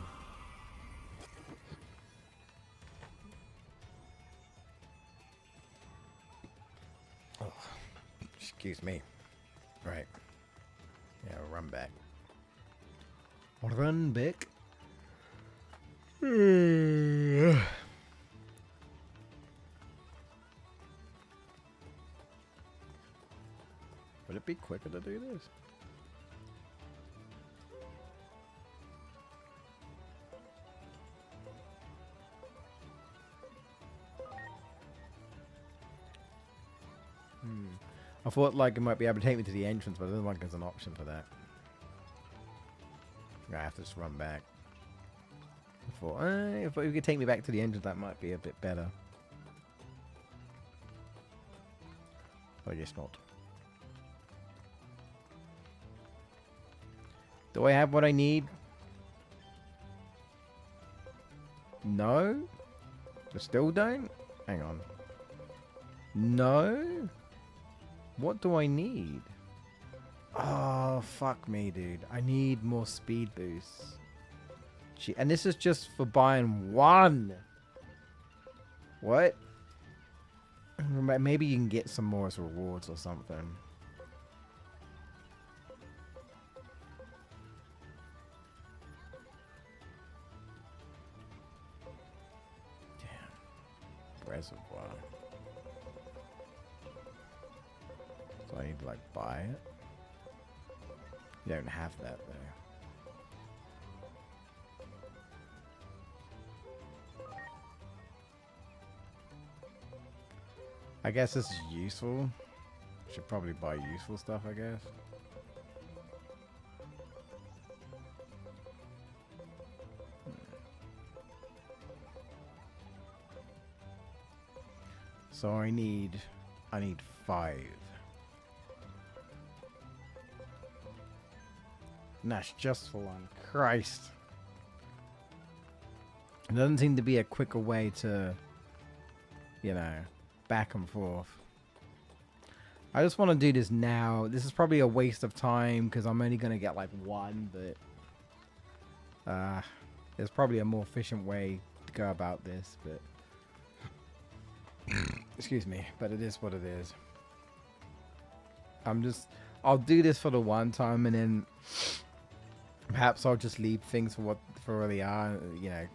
Speaker 1: Oh, excuse me. Right. Yeah, run back. Run back. Would it be quicker to do this? I thought like it might be able to take me to the entrance, but I don't think there's an option for that. I have to just run back. I thought, if you could take me back to the entrance, that might be a bit better. Or just not. Do I have what I need? No? I still don't? Hang on. No? What do I need? Oh, fuck me, dude. I need more speed boosts. Gee, and this is just for buying one. What? Maybe you can get some more as rewards or something. Reservoir. So I need to like buy it. You don't have that though. I guess this is useful. Should probably buy useful stuff, I guess. So I need 5. And that's just for one. Christ. There doesn't seem to be a quicker way to, you know, back and forth. I just want to do this now. This is probably a waste of time because I'm only going to get like one, but there's probably a more efficient way to go about this, but excuse me, but it is what it is. I'll do this for the one time and then perhaps I'll just leave things for where they are, you know,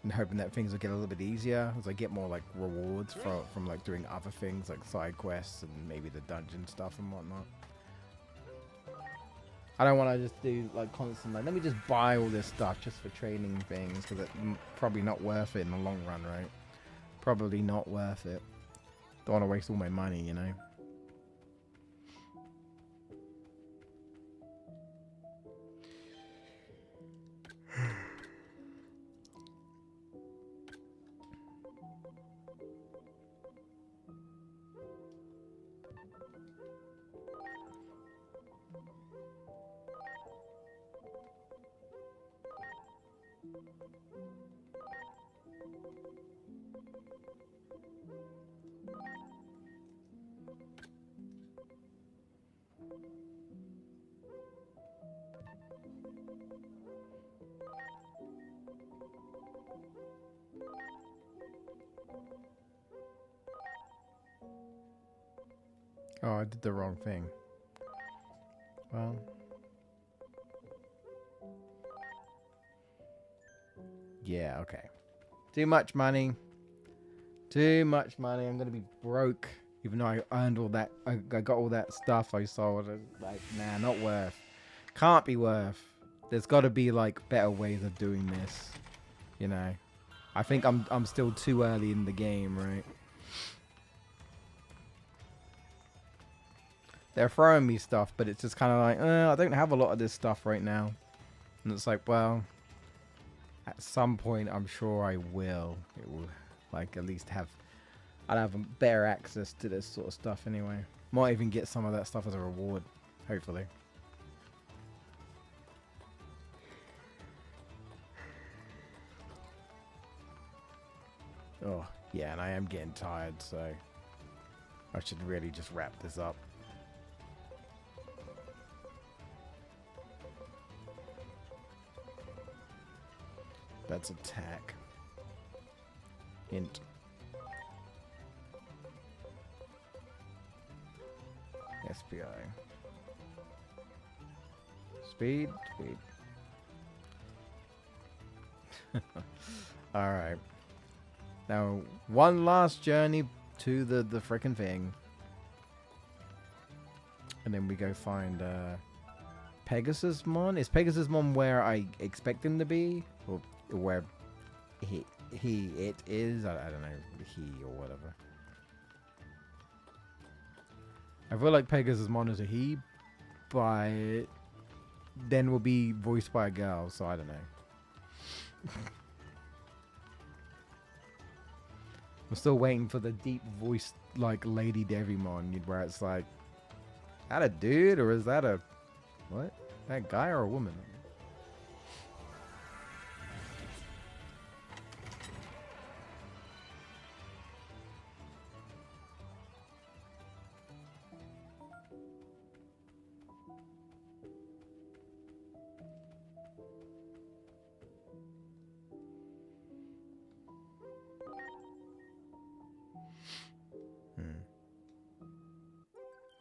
Speaker 1: and hoping that things will get a little bit easier as I get more like rewards from like doing other things like side quests and maybe the dungeon stuff and whatnot. I don't want to just do like constant like, let me just buy all this stuff just for trading things because it's probably not worth it in the long run, right? Probably not worth it. Don't want to waste all my money, you know. Oh, I did the wrong thing. Well. Yeah, okay. Too much money. Too much money. I'm gonna be broke. Even though I earned all that, I got all that stuff I sold. Like, nah, not worth. Can't be worth. There's got to be like better ways of doing this. You know, I think I'm still too early in the game, right? They're throwing me stuff, but it's just kind of like, I don't have a lot of this stuff right now. And it's like, well, at some point, I'm sure I will. It will, like, at least have, I'll have better access to this sort of stuff anyway. Might even get some of that stuff as a reward, hopefully. Oh, yeah, and I am getting tired, so I should really just wrap this up. That's attack. Int. SPI. Speed. Speed. Alright. Now, one last journey to the frickin' thing. And then we go find Pegasusmon. Is Pegasusmon where I expect him to be? Or where it is? I don't know. He or whatever. I feel like Pegasusmon is a he, but then will be voiced by a girl, so I don't know. I'm still waiting for the deep voiced, like, Lady Devimon, where it's like, is that a dude or is that a, what? That guy or a woman?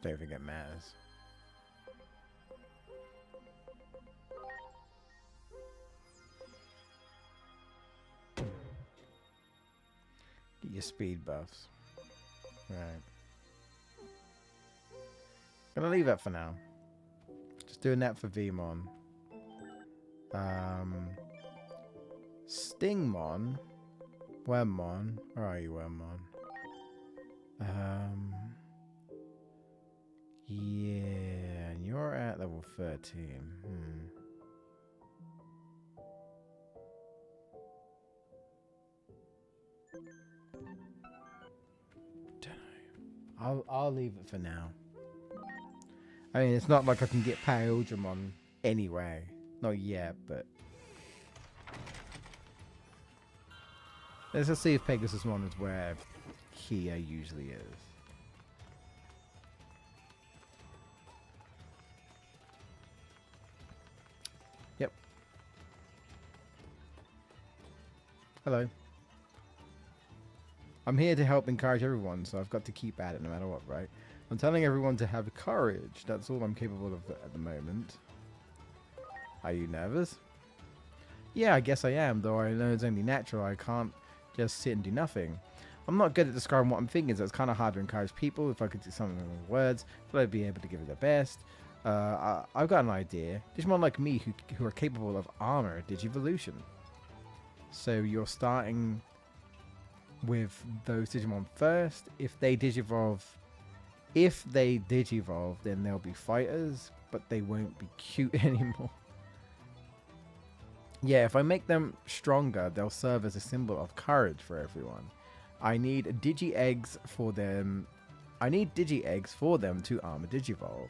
Speaker 1: Don't think it matters. Get your speed buffs. Right. Gonna leave that for now. Just doing that for Vmon. Stingmon. Wormmon. Where are you, Wormmon? Yeah, and you're at level 13. Don't know. I'll leave it for now. I mean, it's not like I can get Paildramon anyway. Not yet, but let's just see if Pegasusmon is where Kia usually is. Yep. Hello. I'm here to help encourage everyone, so I've got to keep at it no matter what, right? I'm telling everyone to have courage. That's all I'm capable of at the moment. Are you nervous? Yeah, I guess I am, though I know it's only natural. I can't just sit and do nothing. I'm not good at describing what I'm thinking, so it's kind of hard to encourage people. If I could do something with words, but I'd be able to give it the best. I've got an idea. Digimon like me who are capable of armor Digivolution. So you're starting with those Digimon first. If they Digivolve, then they'll be fighters, but they won't be cute anymore. Yeah, if I make them stronger, they'll serve as a symbol of courage for everyone. I need Digi-Eggs for them. I need Digi-Eggs for them to armor Digivolve.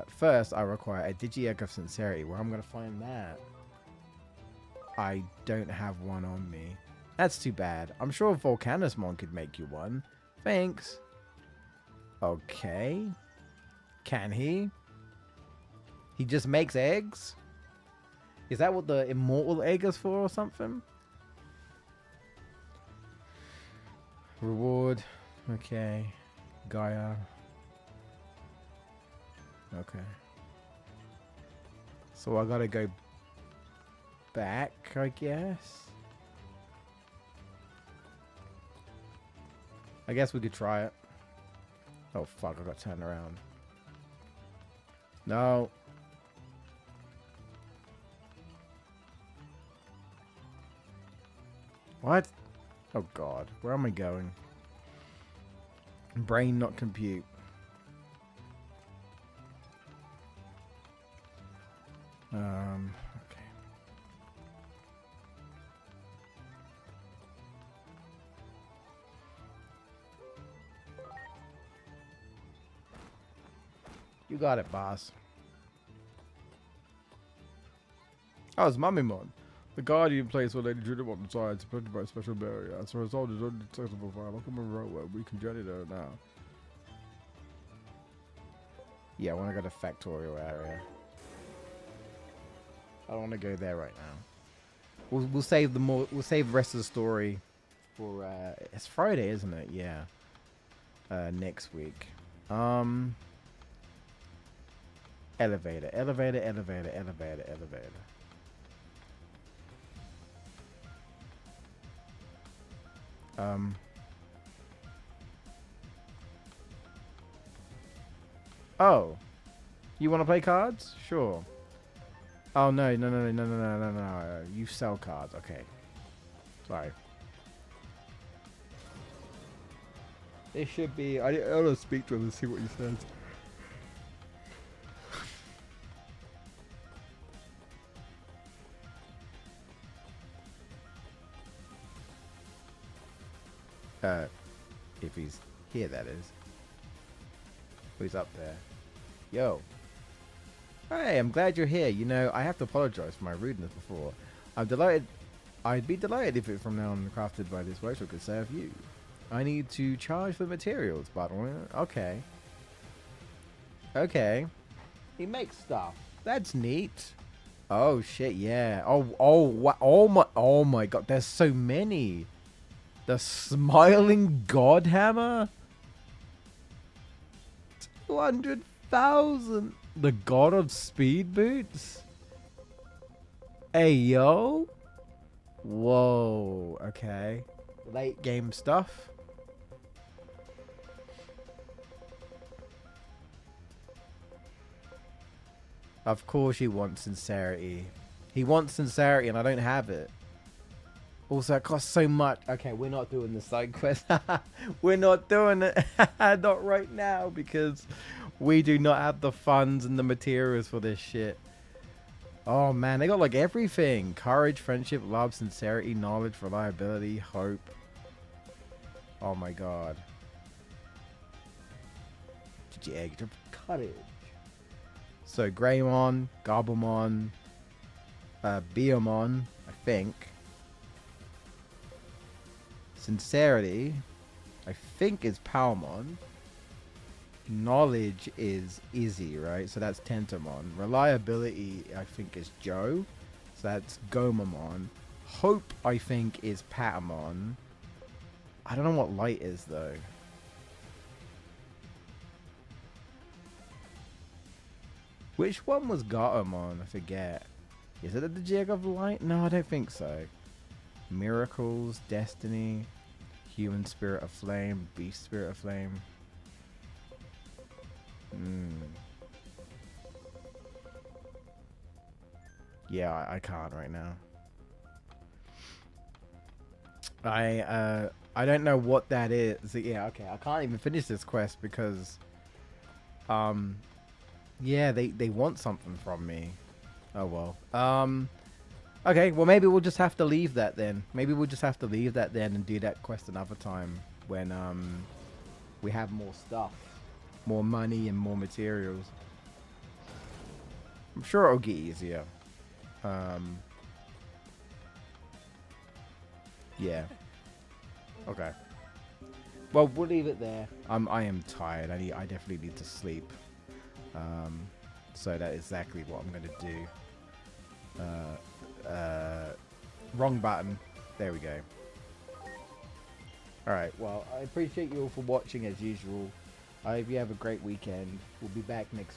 Speaker 1: First, I require a Digi-Egg of Sincerity. Where I'm going to find that? I don't have one on me. That's too bad. I'm sure Volcanusmon could make you one. Thanks. Okay. Can he? He just makes eggs? Is that what the immortal egg is for or something? Reward. Okay. Gaia. Okay. So I gotta go back, I guess. I guess we could try it. Oh fuck, I got turned around. No. What? Oh god, where am I going? Brain not compute. Okay. You got it, boss. Oh, it's Mummymon. The Guardian place where Lady Digimon decides to protected by a special barrier. As a result, it's undetectable via local where we can journey there now. Yeah, I want to go to Factorial area. I don't want to go there right now. We'll save we'll save the rest of the story for it's Friday, isn't it? Yeah. Next week. Elevator, elevator, elevator, elevator, elevator. Oh, you want to play cards? Sure. Oh no, no, no, no, no, no, no, no! You sell cards. Okay. Sorry. It should be. I want to speak to him and see what he says. If he's here, that is. Oh, he's up there. Yo. Hey, I'm glad you're here. You know, I have to apologize for my rudeness before. I'm delighted. I'd be delighted if it from now on crafted by this workshop could serve you. I need to charge for materials, but okay. Okay. He makes stuff. That's neat. Oh shit, yeah. Oh my god, there's so many. The Smiling God Hammer? 200,000. The God of Speed Boots? Hey, yo. Whoa. Okay. Late game stuff. Of course he wants sincerity. He wants sincerity and I don't have it. Also, it costs so much. Okay, we're not doing the side quest. We're not doing it. Not right now because we do not have the funds and the materials for this shit. Oh man, they got like everything. Courage, friendship, love, sincerity, knowledge, reliability, hope. Oh my god. Cottage. So Greymon, Garblemon, Biomon, I think. Sincerity, I think is Palmon. Knowledge is Izzy, right? So that's Tentamon. Reliability, I think, is Joe. So that's Gomamon. Hope, I think, is Patamon. I don't know what light is, though. Which one was Gatomon? I forget. Is it the Jig of Light? No, I don't think so. Miracles, Destiny, Human Spirit of Flame, Beast Spirit of Flame. Yeah, I can't right now. I don't know what that is. Yeah, okay, I can't even finish this quest because yeah, they want something from me. Oh well. Okay, well maybe we'll just have to leave that then. Maybe we'll just have to leave that then and do that quest another time when we have more stuff, more money and more materials. I'm sure it'll get easier. Yeah. Okay. Well, we'll leave it there. I am tired. I definitely need to sleep. So that's exactly what I'm gonna do. Wrong button. There we go. Alright, well, I appreciate you all for watching as usual. I hope you have a great weekend. We'll be back next